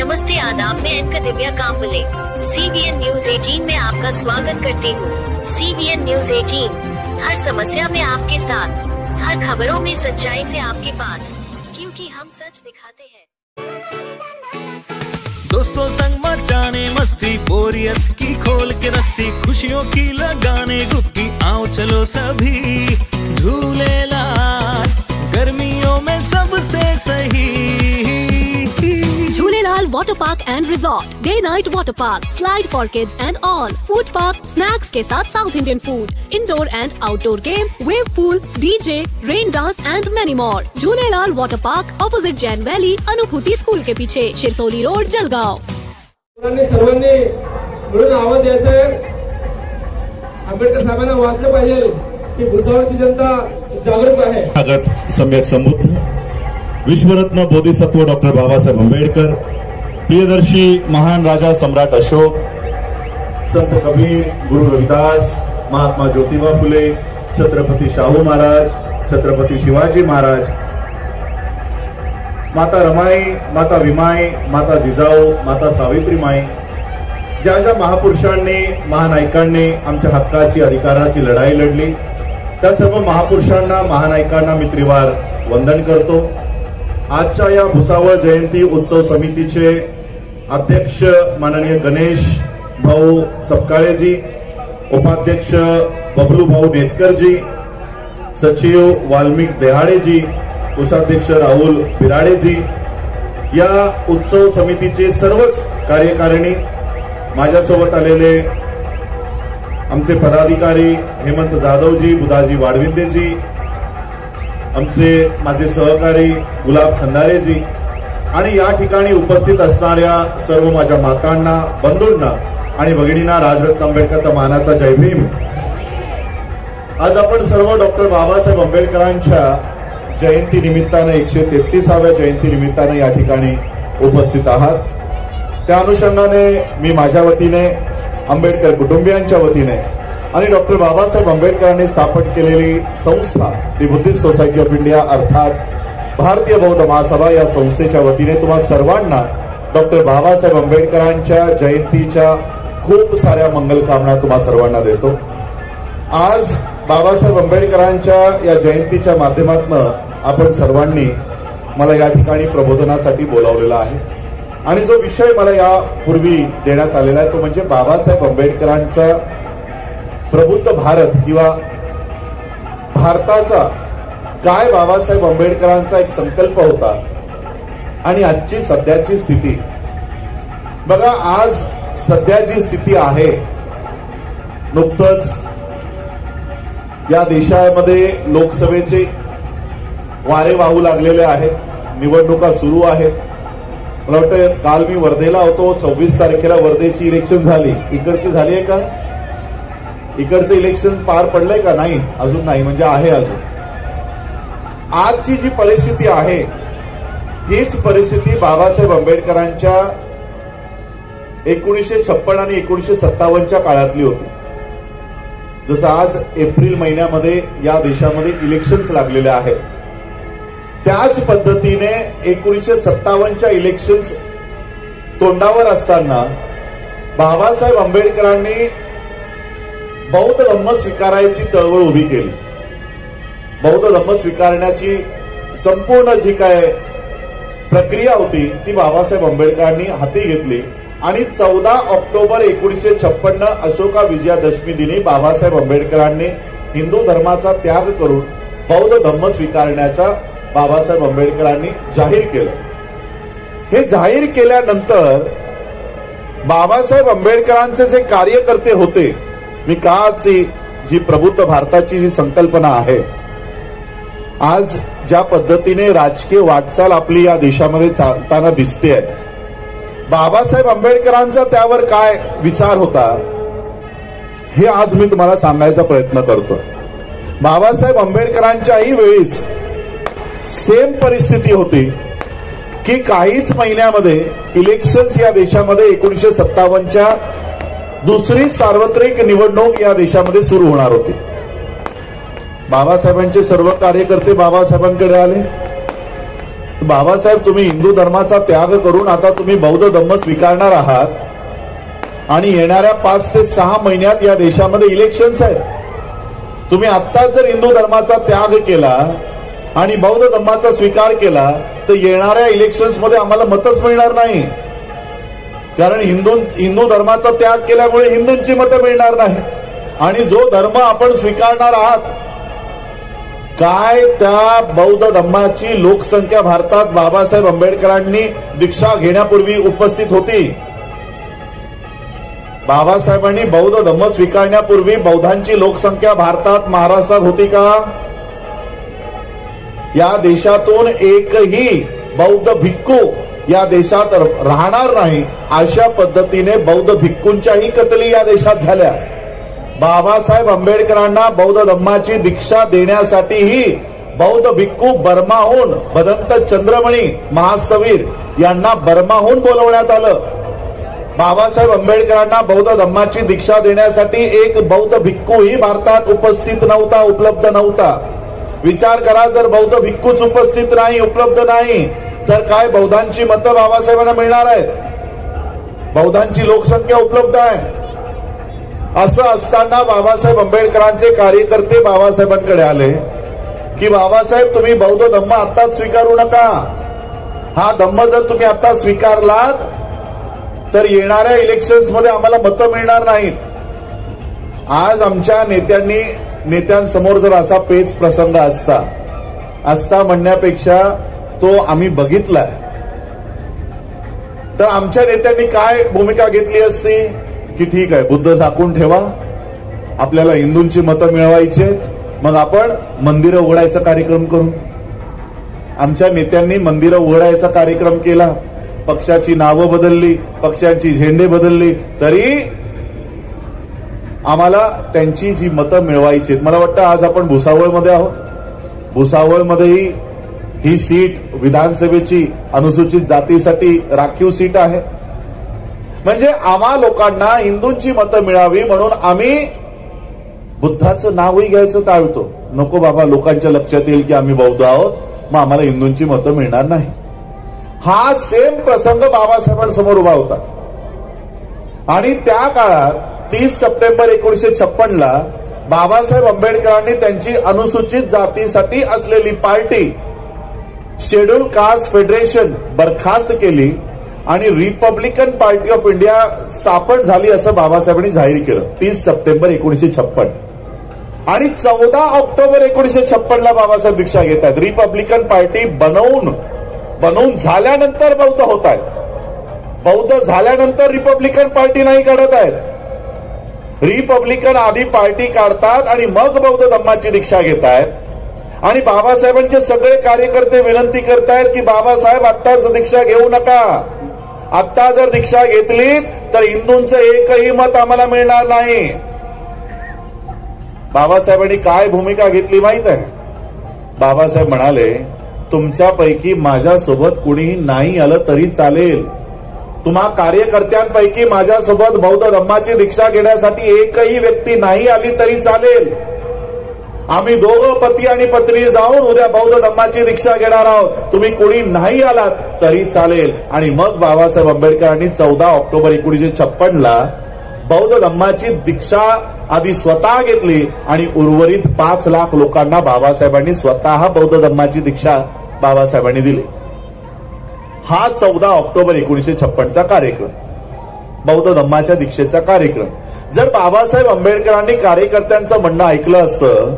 नमस्ते आदाब, मैं एंकर दिव्या Kamble CBN news 18 में आपका स्वागत करती हूँ। CBN न्यूज 18 हर समस्या में आपके साथ, हर खबरों में सच्चाई से आपके पास, क्योंकि हम सच दिखाते हैं। दोस्तों संग मचाने मस्ती, बोरियत की खोल के रस्सी, खुशियों की लगाने डुबकी, आओ चलो सभी झूलेलाल, गर्मियों में सबसे सही। Jhulelal water park and resort, day night water park, slide for kids and all, food park, snacks के साथ south Indian food, indoor and outdoor game, wave pool, DJ, rain dance and many more. Jhulelal water park, opposite Jain valley, Anubhuti school के पीछे, Shirsoli road, Jalgaon. सर्वांनी मिळून आवाज द्यायचा आहे। आंबेडकर साहेबांना वाचलं पाहिजे की भुसावळची जनता जागरूक आहे। स्वागत सम्यक संबोधन विश्वरत्न बोधिसत्व डॉक्टर बाबासाहेब आंबेडकर, प्रियदर्शी महान राजा सम्राट अशोक, संत कबीर, गुरु रविदास, महात्मा ज्योतिबा फुले, छत्रपती शाहू महाराज, छत्रपती शिवाजी महाराज, माता रमाई, माता विमाई, माता जिजाऊ, माता सावित्रीमाई, ज्या ज्या महापुरुषांनी, महानायकांनी आमच्या हक्काची, अधिकाराची लढाई लढली, त्या सर्व महापुरुषांना, महानायकांना मी त्रिवार वंदन करतो। आजच्या या भुसावळ जयंती उत्सव समितीचे अध्यक्ष माननीय गणेश भाऊ सपकाळेजी, उपाध्यक्ष बबलू भाऊ नेतकरजी, सचिव वाल्मिक देहाडेजी, कोषाध्यक्ष राहुल बिराडेजी, या उत्सव समितीचे सर्वच कार्यकारिणी, माझ्यासोबत आलेले आमचे पदाधिकारी हेमंत जाधवजी, बुधाजी वाडविंदेजी, आमचे माझे सहकारी गुलाब खंदारेजी आणि या ठिकाणी उपस्थित असणाऱ्या सर्व माझ्या मातांना, बंधूंना आणि भगिनींना राजरत्न आंबेडकरचा मानाचा जय भीम। आज आपण सर्व डॉक्टर बाबासाहेब आंबेडकरांच्या जयंती निमित्तानं 133व्या जयंती निमित्तानं या ठिकाणी उपस्थित आहात। त्या अनुषंगाने मी माझ्या वतीने, आंबेडकर कुटुंबियांच्या वतीने आणि डॉक्टर बाबासाहेब आंबेडकरांनी स्थापन केलेली संस्था दी बुद्धिस्ट सोसायटी ऑफ इंडिया अर्थात भारतीय बौद्ध महासभा या संस्थेच्या वतीने तुम्हा सर्वांना डॉक्टर बाबासाहेब आंबेडकरांच्या जयंतीच्या खूप साऱ्या मंगलकामना तुम्हा सर्वांना देतो। आज बाबासाहेब आंबेडकरांच्या या जयंतीच्या माध्यमातून आपण सर्वांनी मला या ठिकाणी प्रबोधनासाठी बोलावलेला आहे आणि जो विषय मला यापूर्वी देण्यात आलेला आहे तो म्हणजे बाबासाहेब आंबेडकरांचा प्रबुद्ध भारत किंवा भारताचा काय बाबासाहेब आंबेडकरांचा एक संकल्प होता आणि आजची सध्याची स्थिती बघा। आज सध्याची स्थिती आहे, नुकतंच या देशामध्ये लोकसभेचे वारे वाहू लागलेले आहेत, निवडणुका सुरू आहेत। मला वाटतं काल मी वर्धेला होतो, 26 तारखेला वर्धेची इलेक्शन झाली, इकडची झाली आहे का? इकडचं इलेक्शन पार पडलंय का? नाही, अजून नाही, म्हणजे आहे अजून। आजची जी परिस्थिती आहे हीच परिस्थिती बाबासाहेब आंबेडकरांच्या 1956 आणि 1957च्या काळातली होती। जसं आज एप्रिल महिन्यामध्ये या देशामध्ये इलेक्शन्स लागलेले आहेत, त्याच पद्धतीने 1957च्या इलेक्शन्स तोंडावर असताना बाबासाहेब आंबेडकरांनी बौद्ध धम्म स्वीकारायची चळवळ उभी केली। बौद्ध धम्म स्वीकारण्याची संपूर्ण जी काय प्रक्रिया होती ती बाबासाहेब आंबेडकरांनी हाती घेतली आणि 14 ऑक्टोबर 1956 अशोका विजयादशमी दिनी बाबासाहेब आंबेडकरांनी हिंदू धर्माचा त्याग करून बौद्ध धम्म स्वीकारण्याचा बाबासाहेब आंबेडकरांनी जाहीर केलं। हे जाहीर केल्यानंतर बाबासाहेब आंबेडकरांचे जे कार्यकर्ते होते, मी काची जी प्रबुद्ध भारताची जी संकल्पना आहे, आज ज्या पद्धतीने राजकीय वाटचाल आपली या देशामध्ये चालताना दिसते, बाबासाहेब आंबेडकरांचा त्यावर काय विचार होता हे आज मी तुम्हाला सांगायचा प्रयत्न करतो। बाबासाहेब आंबेडकरांच्याही वेळेस सेम परिस्थिती होती की काहीच महिन्यामध्ये इलेक्शन्स या देशामध्ये 1957च्या दुसरी सार्वत्रिक निवडणूक या देशामध्ये सुरू होणार होती। बाबासाहेबांचे सर्व कार्यकर्ते बाबासाहेबांकडे आले, बाबासाहेब, तुम्ही हिंदू धर्माचा त्याग करून आता तुम्ही बौद्ध धम्म स्वीकारणार आहात आणि येणाऱ्या 5 ते 6 महिन्यात या देशामध्ये इलेक्शन्स आहेत. तुम्ही आत्ताच जर हिंदू धर्माचा त्याग केला आणि बौद्ध धर्माचा स्वीकार केला तर येणाऱ्या इलेक्शन्स मध्ये आम्हाला मतच मिळणार नाही. कारण हिंदू धर्माचा त्याग केल्यामुळे हिंदूंची मतं मिळणार नाही. आणि जो धर्म आपण स्वीकारणार आहात, काय त्या बौद्ध धर्माची लोकसंख्या भारतात बाबासाहेब आंबेडकरांनी दीक्षा घेण्यापूर्वी उपस्थित होती. बाबासाहेबांनी बौद्ध धर्म स्वीकारण्यापूर्वी बौद्धांची लोकसंख्या भारतात, महाराष्ट्रात होती का? या देशातून एकही बौद्ध भिक्खू या देशात राहणार नाही, अशा पद्धतीने बौद्ध भिक्खूंच्याही कतली या देशात झाल्या. बाबासाहेब आंबेडकरांना बौद्ध धम्माची दीक्षा देण्यासाठीही बौद्ध भिक्खू बर्माहून, भदंत चंद्रमणी महास्तवीर यांना बर्माहून बोलवण्यात आलं. बाबासाहेब आंबेडकरांना बौद्ध धम्माची दीक्षा देण्यासाठी एक बौद्ध भिक्खूही भारतात उपस्थित नव्हता, उपलब्ध नव्हता. विचार करा, जर बौद्ध भिक्खूच उपस्थित नाही, उपलब्ध नाही, तर काय बौद्धांची मतं बाबासाहेबांना मिळणार आहेत? बौद्धांची लोकसंख्या उपलब्ध आहे. असं असताना बाबासाहेब आंबेडकरांचे कार्यकर्ते बाबासाहेबांकडे आले की बाबासाहेब, तुम्ही बौद्ध धम्म आत्ताच स्वीकारू नका. हा धम्म जर तुम्ही आता स्वीकारलात तर येणाऱ्या इलेक्शन्स मध्ये आम्हाला मतं मिळणार नाहीत. आज आमच्या नेत्यांसमोर जर असा पेच प्रसंग असता म्हणण्यापेक्षा तो आम्ही बघितलाय, तर आमच्या नेत्यांनी काय भूमिका घेतली असती की ठीक आहे, बुद्ध झाकून ठेवा, आपल्याला हिंदूंची मतं मिळवायचे, मग आपण मंदिरं उघडायचा कार्यक्रम करू. आमच्या नेत्यांनी मंदिरं उघडायचा कार्यक्रम केला, पक्षाची नावं बदलली, पक्षांची झेंडे बदलली, तरी आम्हाला त्यांची जी मतं मिळवायची. मला वाटतं आज आपण भुसावळमध्ये आहोत. भुसावळमध्येही ही सीट विधानसभेची अनुसूचित जातीसाठी राखीव सीट आहे. म्हणजे आम्हा लोकांना हिंदूंची मतं मिळावी म्हणून आम्ही बुद्धाचं नावही घ्यायचं टाळतो. नको बाबा, लोकांच्या लक्षात येईल की आम्ही बौद्ध आहोत, मग आम्हाला हिंदूंची मतं मिळणार नाही. हा सेम प्रसंग बाबासाहेबांसमोर उभा होता. आणि त्या काळात 30 सप्टेंबर 1956ला बाबासाहेब आंबेडकरांनी त्यांची अनुसूचित जातीसाठी असलेली पार्टी शेड्यूल कास्ट फेडरेशन बरखास्त केली आणि रिपब्लिकन पार्टी ऑफ इंडिया स्थापन झाली असं बाबासाहेबांनी जाहीर केलं 30 सप्टेंबर 1956. आणि 14 ऑक्टोबर 1956ला बाबासाहेब दीक्षा घेत आहेत. रिपब्लिकन पार्टी बनवून झाल्यानंतर बौद्ध होत आहेत. बौद्ध झाल्यानंतर रिपब्लिकन पार्टी नाही काढत आहेत. रिपब्लिकन आधी पार्टी काढतात आणि मग बौद्ध धम्माची दीक्षा घेत आहेत. आणि बाबासाहेबांचे सगळे कार्यकर्ते विनंती करतायत की बाबासाहेब आत्ताच दीक्षा घेऊ नका. आत्ता जर दीक्षा घेतली तर हिंदूंचं एकही मत आम्हाला मिळणार नाही. बाबासाहेबांनी काय भूमिका घेतली माहित आहे? बाबासाहेब म्हणाले, तुमच्यापैकी माझ्यासोबत कुणीही नाही आलं तरी चालेल. तुम्हा कार्यकर्त्यांपैकी माझ्यासोबत बौद्ध धम्माची दीक्षा घेण्यासाठी एकही व्यक्ती नाही आली तरी चालेल. आम्ही दोघं पती आणि पत्नी जाऊन उद्या बौद्ध धम्माची दीक्षा घेणार आहोत. तुम्ही कोणी नाही आलात तरी चालेल. आणि मग बाबासाहेब आंबेडकरांनी 14 ऑक्टोबर 1956ला बौद्ध धम्माची दीक्षा आधी स्वतः घेतली आणि उर्वरित 5 लाख लोकांना बाबासाहेबांनी स्वतः बौद्ध धम्माची दीक्षा बाबासाहेबांनी दिली. हा 14 ऑक्टोबर 1956चा कार्यक्रम, बौद्ध धम्माच्या दीक्षेचा कार्यक्रम. जर बाबासाहेब आंबेडकरांनी कार्यकर्त्यांचं म्हणणं ऐकलं असतं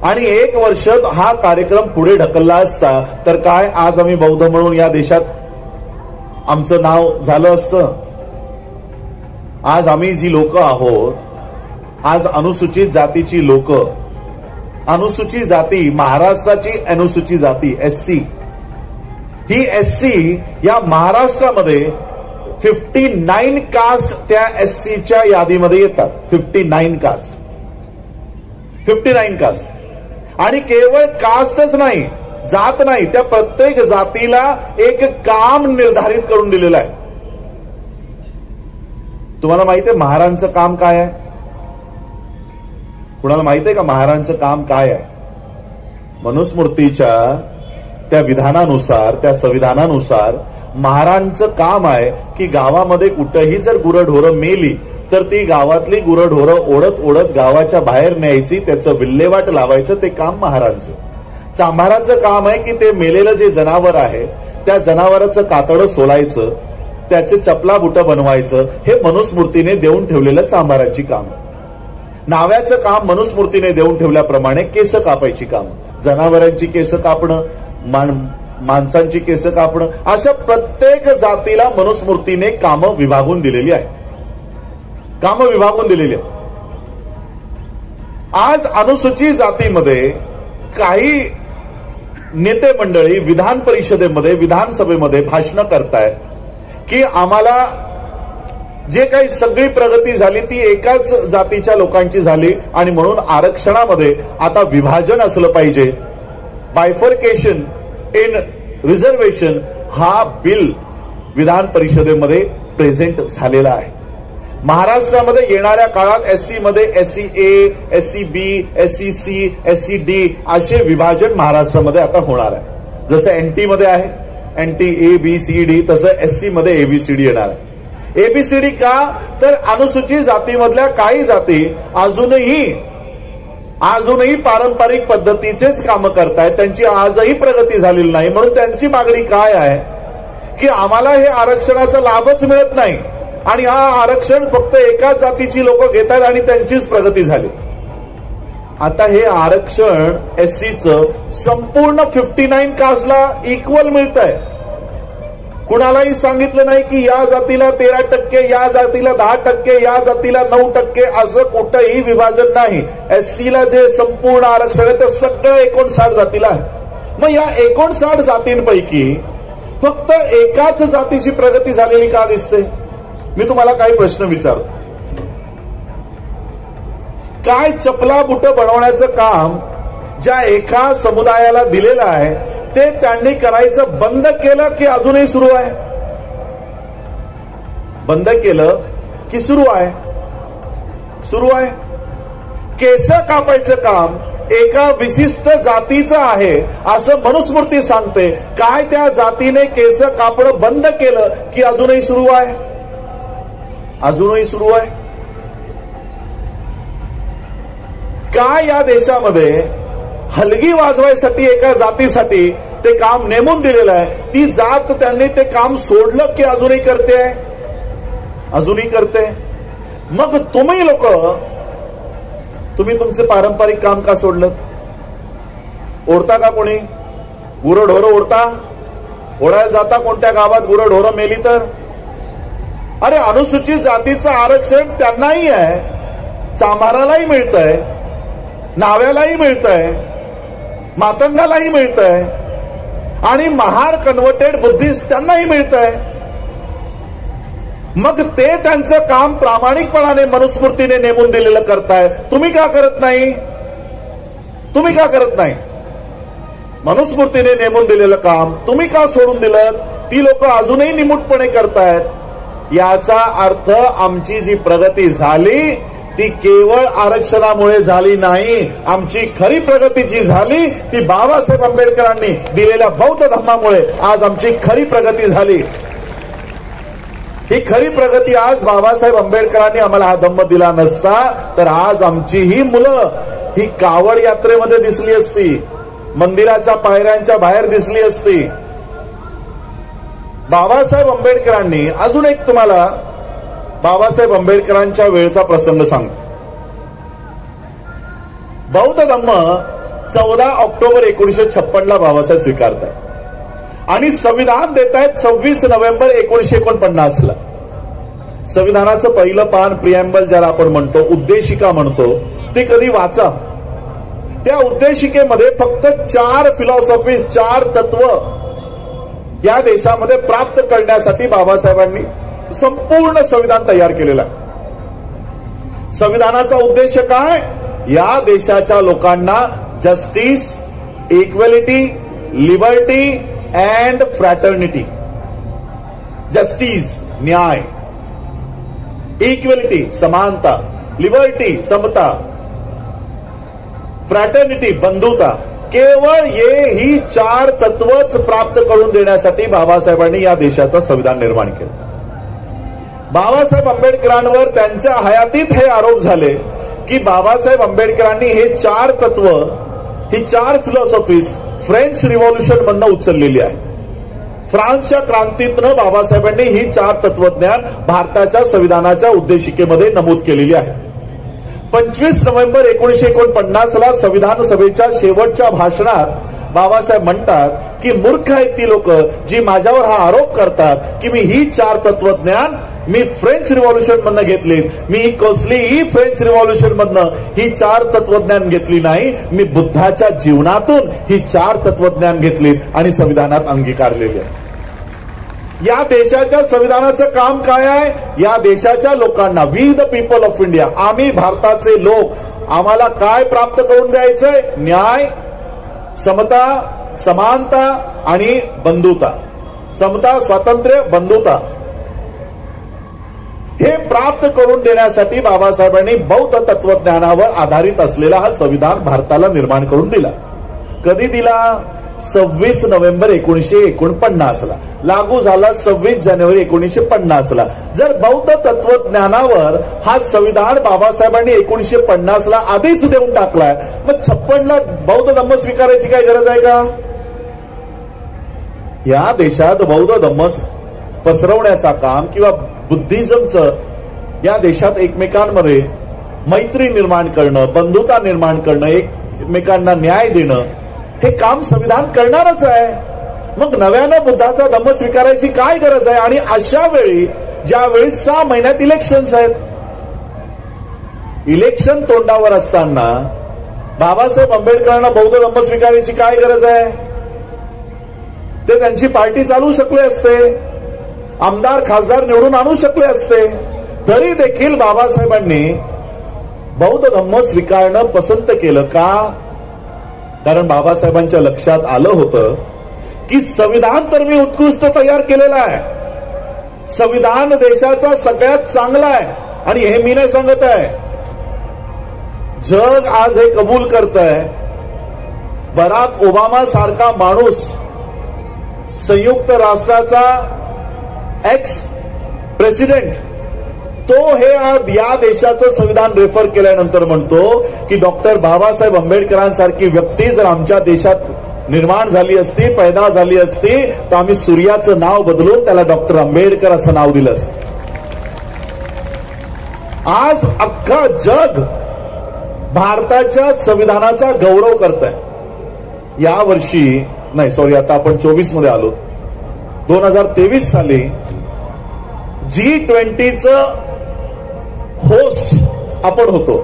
आणि 1 वर्ष हा कार्यक्रम पुढे ढकलला असता तर काय आज आम्ही बौद्ध म्हणून या देशात आमचं नाव झालं असतं? आज आम्ही जी लोक आहोत, आज अनुसूचित जातीची लोक, अनुसूचित जाती, महाराष्ट्राची अनुसूचित जाती एससी, ही एससी या महाराष्ट्रामध्ये 59 कास्ट त्या एससीच्या यादीमध्ये येतात. 59 कास्ट. आणि केवळ कास्टच नाही, जात नाही, त्या प्रत्येक जातीला एक काम निर्धारित करून दिलेलं आहे. तुम्हाला माहिती आहे महारांचं काम काय आहे? कुणाला माहिती आहे का महारांचं काम काय आहे? मनुस्मृतीच्या त्या विधानानुसार, त्या संविधानानुसार महाराजांचं काम आहे की गावामध्ये कुठेही जर गुरंढोरं मेली तर ती गावातली गुरंढोरं ओढत ओढत गावाच्या बाहेर न्यायची, त्याचं विल्हेवाट लावायचं, ते काम महाराजांचं. चांभाराचं काम आहे की ते मेलेलं जे जनावर आहे त्या जनावराचं कातडं सोलायचं, त्याचे चपला बुट बनवायचं, हे मनुस्मृतीने देऊन ठेवलेलं चांभाराची काम. नाव्याचं काम मनुस्मृतीने देऊन ठेवल्याप्रमाणे केस कापायची काम, जनावरांची केस कापणं, माणसांची केस कापणं, अशा प्रत्येक जातीला मनुस्मृतीने कामं विभागून दिलेली आहे, कामं विभागून दिलेली आहे. आज अनुसूचित जातीमध्ये काही नेते मंडळी विधान परिषदेमध्ये, विधानसभेमध्ये भाषण करतायत की आम्हाला जे काही सगळी प्रगती झाली ती एकाच जातीच्या लोकांची झाली आणि म्हणून आरक्षणामध्ये आता विभाजन असलं पाहिजे, बायफर्केशन इन रिझर्वेशन हा बिल विधान परिषदेमध्ये प्रेझेंट झालेला आहे. महाराष्ट्रामध्ये येणाऱ्या काळात एससी मध्ये एससी ए, एससी बी, एससी सी, एससी डी असे विभाजन महाराष्ट्रामध्ये आता होणार आहे. जसं एनटी मध्ये आहे NT A B C D, तसं एससी मध्ये एबीसीडी येणार आहे. एबीसीडी का तर अनुसूचित जातीमधल्या काही जाती अजूनही पारंपरिक पद्धतीचेच कामं करतायत, त्यांची आजही प्रगती झालेली नाही. म्हणून त्यांची मागणी काय आहे की आम्हाला हे आरक्षणाचा लाभच मिळत नाही आणि हा आरक्षण फक्त एकाच जातीची लोक घेत आहेत आणि त्यांचीच प्रगती झाली. आता हे आरक्षण एससीचं संपूर्ण 59 कास्टला इक्वल मिळत आहे. कुणालाही सांगितलं नाही की या जातीला 13%, या जातीला 10%, या जातीला 9%, असं कुठंही विभाजन नाही. एससीला जे संपूर्ण आरक्षण आहे ते सगळं 59 जातीला आहे. मग या 59 जातींपैकी फक्त एकाच जातीची प्रगती झालेली का दिसते? मी तुम्हाला काही प्रश्न विचारतो. काय चपला बुट बनवण्याचं काम ज्या एका समुदायाला दिलेलं आहे ते त्यांनी करायचं बंद केलं की अजूनही सुरू आहे? बंद केलं की सुरू आहे? सुरू आहे. केस कापायचं काम एका विशिष्ट जातीचं आहे असं मनुस्मृती सांगते. काय त्या जातीने केस कापणं बंद केलं की अजूनही सुरू आहे? अजूनही सुरू आहे. काय या देशामध्ये हलगी वाजवायसाठी एका जातीसाठी ते काम नेमून दिलेलं आहे, ती जात त्यांनी ते काम सोडलं की अजूनही करते? अजूनही करते. मग तुम्ही लोक, तुम्ही तुमचे पारंपरिक काम का सोडलं? ओढता का कोणी? गुरंढोरं ओढता? ओढायला जाता कोणत्या गावात गुरंढोरं मेली तर? अरे अनुसूचित जातीचं आरक्षण त्यांनाही आहे, चांभारालाही मिळतंय, नाव्यालाही मिळतंय, मातंगालाही मिळतंय आणि महार कन्व्हर्टेड बुद्धिस्ट त्यांनाही मिळतंय. मग ते त्यांचं काम प्रामाणिकपणाने मनुस्मृतीने नेमून दिलेलं करताय. तुम्ही का करत नाही? तुम्ही का करत नाही? मनुस्मृतीने नेमून दिलेलं काम तुम्ही का सोडून दिलं? ती लोक अजूनही निमूटपणे करतायत. याचा अर्थ आमची जी प्रगती झाली ती केवळ आरक्षणामुळे झाली नाही. आमची खरी प्रगती जी झाली ती बाबासाहेब आंबेडकरांनी दिलेल्या बौद्ध धम्मामुळे आज आमची खरी प्रगती झाली. ही खरी प्रगती आज बाबासाहेब आंबेडकरांनी आम्हाला हा धम्म दिला नसता तर आज आमची ही मुलं ही कावड यात्रेमध्ये दिसली असती, मंदिराच्या पायऱ्यांच्या बाहेर दिसली असती. बाबासाहेब आंबेडकरांनी, अजून एक तुम्हाला बाबासाहेब आंबेडकरांच्या वेळचा प्रसंग सांगतो. बौद्ध धम्म 14 ऑक्टोबर 1956 बाबासाहेब स्वीकारतात आणि संविधान देत आहेत 26 नोव्हेंबर 1949. संविधानाचं पहिलं पान, प्रिएम्बल ज्याला आपण म्हणतो, उद्देशिका म्हणतो, ते कधी वाचा. त्या उद्देशिकेमध्ये फक्त 4 फिलॉसॉफीज, 4 तत्व या देशामध्ये प्राप्त करण्यासाठी बाबासाहेबांनी संपूर्ण संविधान तयार केलेलं आहे. संविधानाचा उद्देश काय? या देशाच्या लोकांना justice, equality, liberty and fraternity. Justice न्याय, इक्वॅलिटी समानता, लिबर्टी समता, फ्रॅटर्निटी बंधुता, केवळ ही 4 तत्वच प्राप्त करून देण्यासाठी बाबासाहेबांनी या देशाचं संविधान निर्माण केलं. बाबासाहेब आंबेडकरांवर त्यांच्या हयातीत हे आरोप झाले की बाबासाहेब आंबेडकरांनी हे 4 तत्व, ही 4 फिलॉसॉफीज फ्रेंच रिव्हॉल्युशन मधनं उचललेली आहे. फ्रान्सच्या क्रांतीतनं बाबासाहेबांनी ही 4 तत्वज्ञान भारताच्या संविधानाच्या उद्देशिकेमध्ये नमूद केलेली आहे. 25 नोव्हेंबर 1949ला संविधान सभेच्या शेवटच्या भाषणात बाबासाहेब म्हणतात की मूर्ख आहेत ती लोक जी माझ्यावर हा आरोप करतात की मी ही 4 तत्वज्ञान मी फ्रेंच रिव्हॉल्युशन मधनं घेतली. मी कसलीही फ्रेंच रिव्हॉल्युशन मधनं ही 4 तत्वज्ञान घेतली नाही. मी बुद्धाच्या जीवनातून ही 4 तत्वज्ञान घेतली आणि संविधानात अंगीकारलेली आहे. या देशाच्या संविधानाचं काम काय आहे? या देशाच्या लोकांना, we the people of India, आम्ही भारताचे लोक, आम्हाला काय प्राप्त करून द्यायचंय? न्याय, समता, समानता आणि बंधुता. समता, स्वातंत्र्य, बंधुता हे प्राप्त करून देण्यासाठी बाबासाहेबांनी बौद्ध तत्वज्ञानावर आधारित असलेला हा संविधान भारताला निर्माण करून दिला. कधी दिला? 26 नोव्हेंबर 1949ला. लागू झाला 26 जानेवारी 1950ला. जर बौद्ध तत्वज्ञानावर हा संविधान बाबासाहेबांनी 1950ला आधीच देऊन टाकलाय, मग 56ला बौद्ध धम्म स्वीकारायची काय गरज आहे का? या देशात बौद्ध धम्म पसरवण्याचा काम किंवा बुद्धिझमचं या देशात एकमेकांमध्ये मैत्री निर्माण करणं, बंधुता निर्माण करणं, एकमेकांना न्याय देणं, हे काम संविधान करणारच आहे. मग नव्यानं बुद्धाचा धम्म स्वीकारायची काय गरज आहे? आणि अशा वेळी, ज्यावेळी 6 महिन्यात इलेक्शन्स आहेत, इलेक्शन तोंडावर असताना बाबासाहेब आंबेडकरांना बौद्ध धम्म स्वीकारायची काय गरज आहे? ते त्यांची पार्टी चालवू शकले असते, आमदार खासदार निवडून आणू शकले असते. तरी देखील बाबासाहेबांनी बौद्ध धम्म स्वीकारणं पसंत केलं का? कारण बाबासाहेबांच्या लक्षात आलं होतं की संविधान तर मी उत्कृष्ट तयार केलेला आहे, संविधान देशाचा सगळ्यात चांगला आहे. आणि हे मी नाही सांगत आहे, जग आज हे कबूल करत आहे. बराक ओबामा सारखा माणूस, संयुक्त राष्ट्राचा एक्स प्रेसिडेंट, तो हे आज या देशाचं संविधान रेफर केल्यानंतर म्हणतो की डॉक्टर बाबासाहेब आंबेडकरांसारखी व्यक्ती जर आमच्या देशात निर्माण झाली असती, पैदा झाली असती, तर आम्ही सूर्याचं नाव बदलून त्याला डॉक्टर आंबेडकर असं नाव दिलं असतं. आज अख्खा जग भारताच्या संविधानाचा गौरव करत आहे. या वर्षी नाही, सॉरी, आता आपण 24 मध्ये आलो. 2023 साली G20चं होस्ट आपण होतो.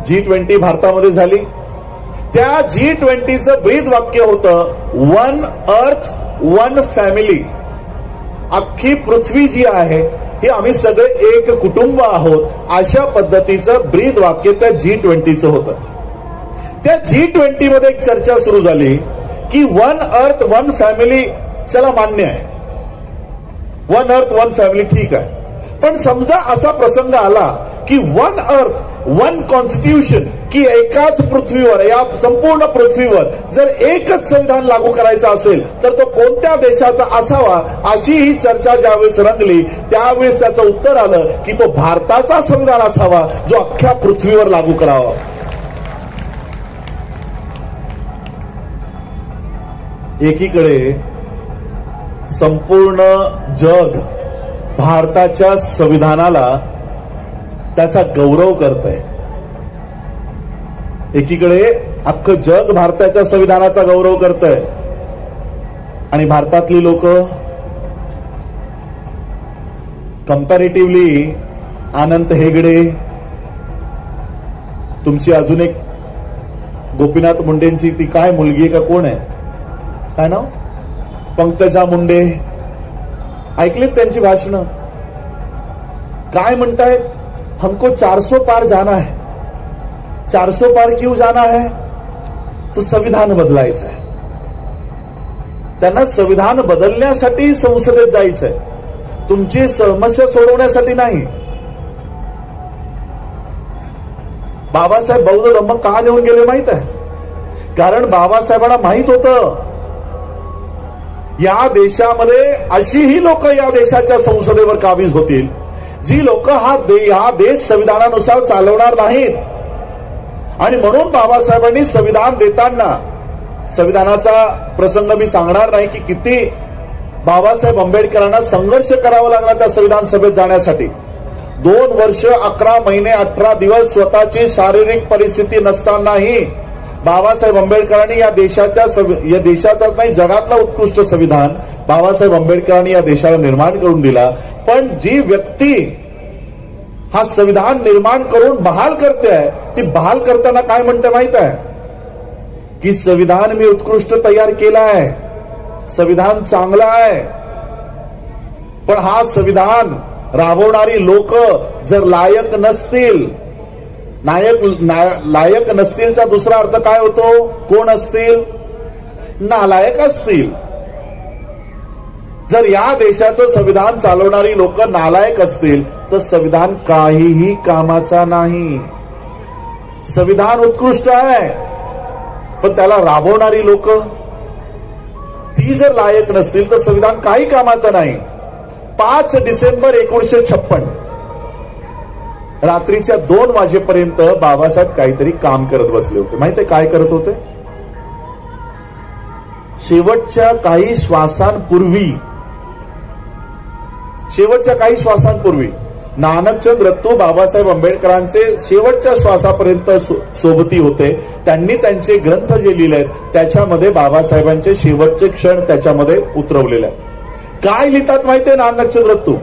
G20 भारतामध्ये झाली. त्या G20चं ब्रीद वाक्य होतं, 1 अर्थ 1 फॅमिली. अख्खी पृथ्वी जी आहे ही आम्ही सगळे एक कुटुंब आहोत, अशा पद्धतीचं ब्रीद वाक्य त्या G20चं होतं. त्या G20 मध्ये एक चर्चा सुरू झाली की 1 अर्थ 1 फॅमिली, चला मान्य आहे, 1 अर्थ 1 फॅमिली ठीक आहे. पण समजा असा प्रसंग आला की 1 अर्थ 1 कॉन्स्टिट्यूशन, की एकाच पृथ्वीवर, या संपूर्ण पृथ्वीवर जर एकच संविधान लागू करायचं असेल तर तो कोणत्या देशाचा असावा, अशी ही चर्चा ज्यावेळेस रंगली त्यावेळेस त्याचं उत्तर आलं की तो भारताचा संविधान असावा जो अख्ख्या पृथ्वीवर लागू करावा. एकीकडे संपूर्ण जग भारताच्या संविधानाला त्याचा गौरव करत आहे. एकीकडे अख्खं जग भारताच्या संविधानाचा गौरव करत आहे आणि भारतातली लोक कंपॅरेटिव्हली, अनंत हेगडे, तुमची अजून एक गोपीनाथ मुंडेंची ती काय मुलगी का कोण आहे, काय नाव, पंकजा मुंडे, ऐकलीत त्यांची भाषणं? काय म्हणतायत? हमको 400 पार जाना है. 400 पार क्यों जाना है? तो संविधान बदलायचं आहे. त्यांना संविधान बदलण्यासाठी संसदेत जायचंय, तुमची समस्या सोडवण्यासाठी नाही. बाबासाहेब बौद्ध धम्म का देऊन गेले माहित आहे? कारण बाबासाहेबांना माहित होतं या देशामध्ये अशीही लोक या देशाच्या संसदेवर काबीज होतील जी लोक हा देश संविधानानुसार चालवणार नाहीत. आणि म्हणून बाबासाहेबांनी संविधान देताना, संविधानाचा प्रसंग मी सांगणार नाही की किती बाबासाहेब आंबेडकरांना संघर्ष करावा लागला त्या संविधान सभेत जाण्यासाठी. 2 वर्ष 11 महिने 18 दिवस स्वतःची शारीरिक परिस्थिती नसतानाही बाबासाहेब आंबेडकरांनी या देशाचा नाही जगातला उत्कृष्ट संविधान बाबासाहेब आंबेडकरांनी या देशाला निर्माण करून दिला. पण जी व्यक्ती हा संविधान निर्माण करून बहाल करते आहे ती बहाल करताना काय म्हणते माहित आहे की संविधान मी उत्कृष्ट तयार केला आहे, संविधान चांगलं आहे, पण हा संविधान राबवणारी लोक जर लायक नसतील, लायक नसतीलचा दुसरा अर्थ काय होतो? कोण असतील? नालायक असतील. जर या देशाचं संविधान चालवणारी लोक नालायक असतील तर संविधान काहीही कामाचा नाही. संविधान उत्कृष्ट आहे पण त्याला राबवणारी लोक ती जर लायक नसतील तर संविधान काही कामाचं नाही. 5 डिसेंबर 1956 रात्रीच्या 2 वाजेपर्यंत बाबासाहेब काहीतरी काम करत बसले होते. माहितीये काय करत होते? शेवटच्या काही श्वासांपूर्वी नानकचंद रत्तू बाबासाहेब आंबेडकरांचे शेवटच्या श्वासापर्यंत सोबती होते. त्यांनी त्यांचे ग्रंथ जे लिहिले आहेत त्याच्यामध्ये बाबासाहेबांचे शेवटचे क्षण त्याच्यामध्ये उतरवलेले आहेत. काय लिहितात माहितीये नानकचंद रत्तू?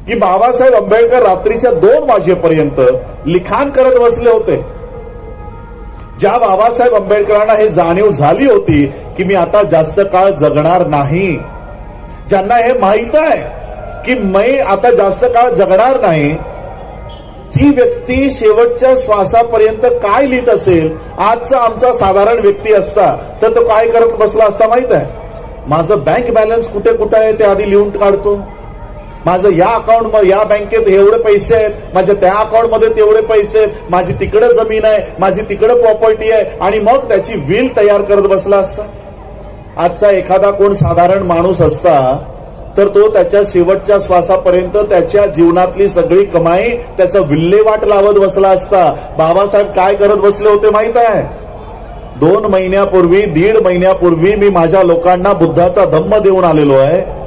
की बाबासाहेब आंबेडकर रात्रीच्या 2 वाजेपर्यंत लिखाण करत बसले होते. ज्या बाबासाहेब आंबेडकरांना हे जाणीव झाली होती की मी आता जास्त काळ जगणार नाही, ज्यांना हे माहित आहे की मी आता जास्त काळ जगणार नाही, ती व्यक्ती शेवटच्या श्वासापर्यंत काय लिहित असेल? आजचा आमचा साधारण व्यक्ती असता तर तो काय करत बसला असता माहित आहे? माझं बँक बॅलन्स कुठे कुठे आहे ते आधी लिहून काढतो. माझं या अकाउंट या बँकेत एवढे पैसे आहेत, माझ्या त्या अकाउंटमध्ये तेवढे पैसे आहेत, माझी तिकडे जमीन आहे, माझी तिकडे प्रॉपर्टी आहे, आणि मग त्याची विल तयार करत बसला असता. आजचा एखादा कोण साधारण माणूस असता तर तो त्याच्या शेवटच्या श्वासापर्यंत त्याच्या जीवनातली सगळी कमाई त्याचा विल्हेवाट लावत बसला असता. बाबासाहेब काय करत बसले होते माहित आहे? 2 महिन्यापूर्वी 1.5 महिन्यापूर्वी मी माझ्या लोकांना बुद्धाचा धम्म देऊन आलेलो आहे.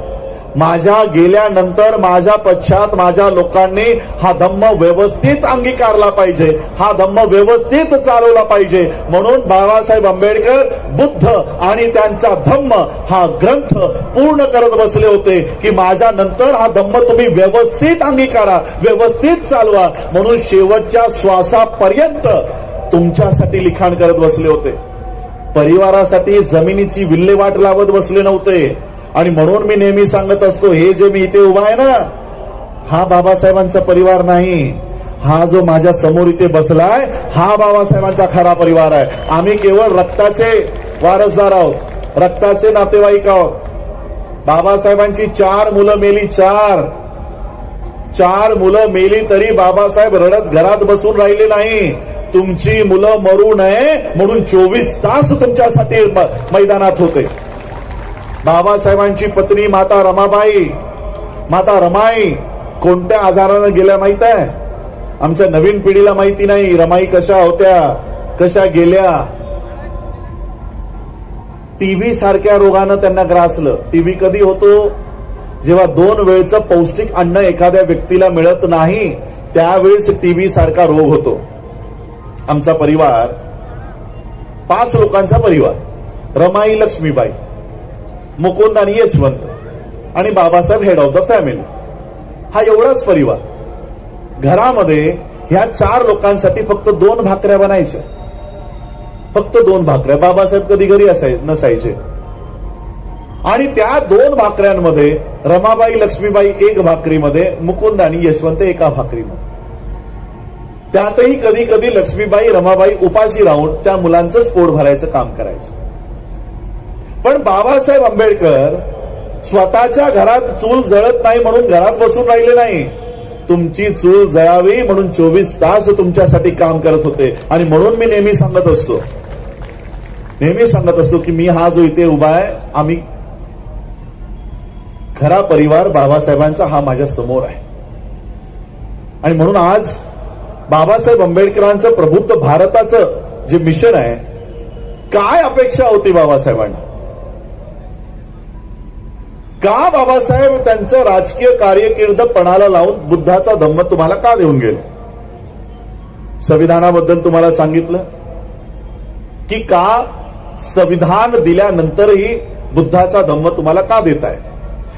माझ्या गेल्यानंतर माझ्या पश्चात माझ्या लोकांनी हा धम्म व्यवस्थित अंगीकारला पाहिजे, हा धम्म व्यवस्थित चालवला पाहिजे. म्हणून बाबासाहेब आंबेडकर बुद्ध आणि त्यांचा धम्म हा ग्रंथ पूर्ण करत बसले होते की माझ्या नंतर हा धम्म तुम्ही व्यवस्थित अंगीकारा, व्यवस्थित चालवा. म्हणून शेवटच्या श्वासापर्यंत तुमच्यासाठी लिखाण करत बसले होते. परिवारासाठी जमिनीची विल्हेवाट लावत बसले नव्हते. आणि म्हणून मी नेहमी सांगत असतो, हे जे मी इथे उभा आहे ना, हा बाबासाहेबांचा परिवार नाही. हा जो माझ्या समोर इथे बसलाय हा बाबासाहेबांचा खरा परिवार आहे. आम्ही केवळ रक्ताचे वारसदार आहोत, रक्ताचे नातेवाईक आहोत. बाबासाहेबांची 4 मुलं मेली, 4 मुलं मेली तरी बाबासाहेब रडत घरात बसून राहिले नाही. तुमची मुलं मरू नये म्हणून 24 तास तुमच्यासाठी मैदानात होते. बाबासाहेबांची पत्नी माता रमाई कोणत्या आजारानं गेल्या माहित आहे? आमच्या नवीन पिढीला माहिती नाही रमाई कशा होत्या, कशा गेल्या. टीबी सारख्या रोगानं त्यांना ग्रासलं. टीबी कधी होतो? जेव्हा 2 वेळचं पौष्टिक अन्न एखाद्या व्यक्तीला मिळत नाही त्यावेळेस टीबी सारखा रोग होतो. आमचा परिवार 5 लोकांचा परिवार, रमाई लक्ष्मीबाई, मुकुंद आणि यशवंत आणि Babasaheb head of the family, हा एवढाच परिवार. घरामध्ये ह्या 4 लोकांसाठी फक्त 2 भाकऱ्या बनायच्या, फक्त 2 भाकऱ्या. बाबासाहेब कधी घरी नसायचे. आणि त्या 2 भाकऱ्यांमध्ये रमाबाई लक्ष्मीबाई 1 भाकरीमध्ये, मुकुंद आणि यशवंत 1 भाकरीमध्ये. त्यातही कधी कधी लक्ष्मीबाई रमाबाई उपाशी राहून त्या मुलांचंच पोट भरायचं काम करायचं. पण बाबासाहेब आंबेडकर स्वतःच्या घरात चूल जळत नाही म्हणून घरात बसून राहिले नाही. तुमची चूल जळावी म्हणून 24 तास तुमच्यासाठी काम करत होते. आणि म्हणून मी नेहमी सांगत असतो की मी हा जो इथे उभा आहे, आम्ही खरा परिवार बाबासाहेबांचा हा माझ्या समोर आहे. आणि म्हणून आज बाबासाहेब आंबेडकरांचं प्रबुद्ध भारताचं जे मिशन आहे, काय अपेक्षा होती बाबासाहेबांना, का बाबासाहेब त्यांचं राजकीय कार्यकीर्द पणाला लावून बुद्धाचा धम्म तुम्हाला का देऊन गेले? संविधानाबद्दल तुम्हाला सांगितलं की का संविधान दिल्यानंतरही बुद्धाचा धम्म तुम्हाला का देताय?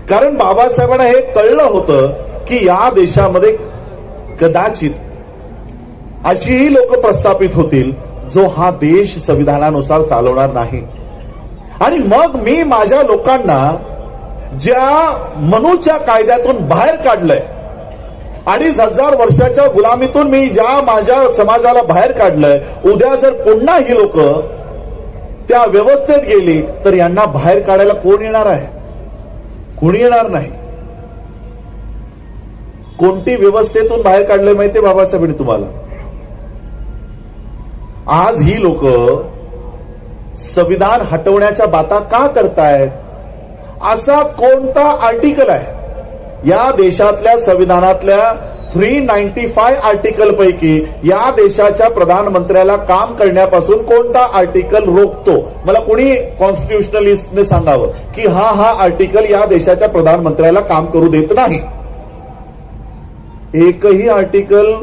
कारण बाबासाहेबांना हे कळलं होतं की या देशामध्ये कदाचित अशीही लोक प्रस्थापित होतील जो हा देश संविधानानुसार चालवणार नाही. आणि मग मी माझ्या लोकांना ज्या मनूच्या कायद्यातून बाहेर काढलंय, 2500 वर्षाच्या गुलामीतून मी ज्या माझ्या समाजाला बाहेर काढलंय, उद्या जर पुन्हा ही लोक त्या व्यवस्थेत गेली तर यांना बाहेर काढायला कोण येणार आहे? कोणी येणार नाही. कोणती व्यवस्थेतून बाहेर काढलंय माहितीये बाबासाहेबांनी तुम्हाला? आज ही लोक संविधान हटवण्याच्या बाता का करतायत? असा कोणता आर्टिकल आहे या देशातल्या संविधानातल्या 395 आर्टिकल पैकी या देशाच्या प्रधानमंत्र्याला काम करण्यापासून कोणता आर्टिकल रोखतो? मला कोणी कॉन्स्टिट्युशनलिस्टने सांगावं की हा आर्टिकल या देशाच्या प्रधानमंत्र्याला काम करू देत नाही. एकही आर्टिकल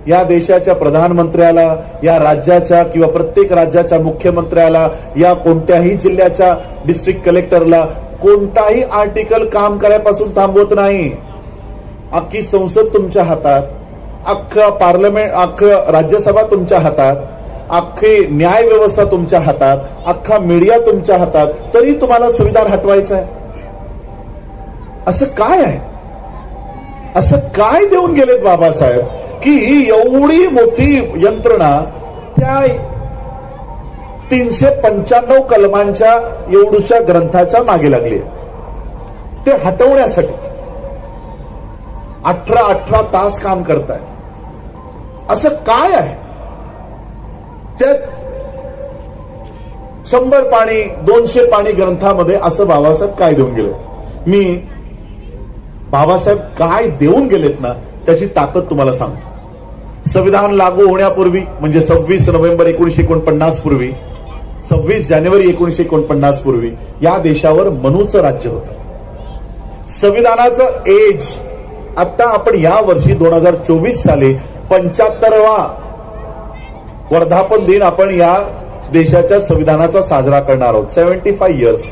या देशाच्या प्रधानमंत्र्याला, या राज्याच्या किंवा प्रत्येक राज्याच्या मुख्यमंत्र्याला, या कोणत्याही जिल्ह्याच्या डिस्ट्रिक्ट कलेक्टरला कोणताही आर्टिकल काम करायपासून थांबवत नाही. अख्खी संसद तुमच्या हातात, अख्खं पार्लमेंट, अख्खं राज्यसभा तुमच्या हातात, अख्खी न्याय व्यवस्था तुमच्या हातात, अख्खा मीडिया तुमच्या हातात, तरी तुम्हाला संविधान हटवायचं आहे. असं काय आहे? असं काय देऊन गेलेत बाबासाहेब की ही एवढी मोठी यंत्रणा त्या 395 कलमांच्या एवढूच्या ग्रंथाच्या मागे लागली आहे? ते हटवण्यासाठी 18 तास काम करतायत. असं काय आहे त्यात? 100 पाणी 200 पाणी ग्रंथामध्ये असं बाबासाहेब काय देऊन गेले? मी बाबासाहेब काय देऊन गेलेत ना त्याची ताकद तुम्हाला सांगतो. संविधान लागू होण्यापूर्वी म्हणजे 26 नोव्हेंबर 1949 पूर्वी, 26 जानेवारी 1949 पूर्वी या देशावर मनूचं राज्य होतं. संविधानाचं एज आता आपण या वर्षी 2024 साली 75वा वर्धापन दिन आपण या देशाच्या संविधानाचा साजरा करणार आहोत. 75 इयर्स.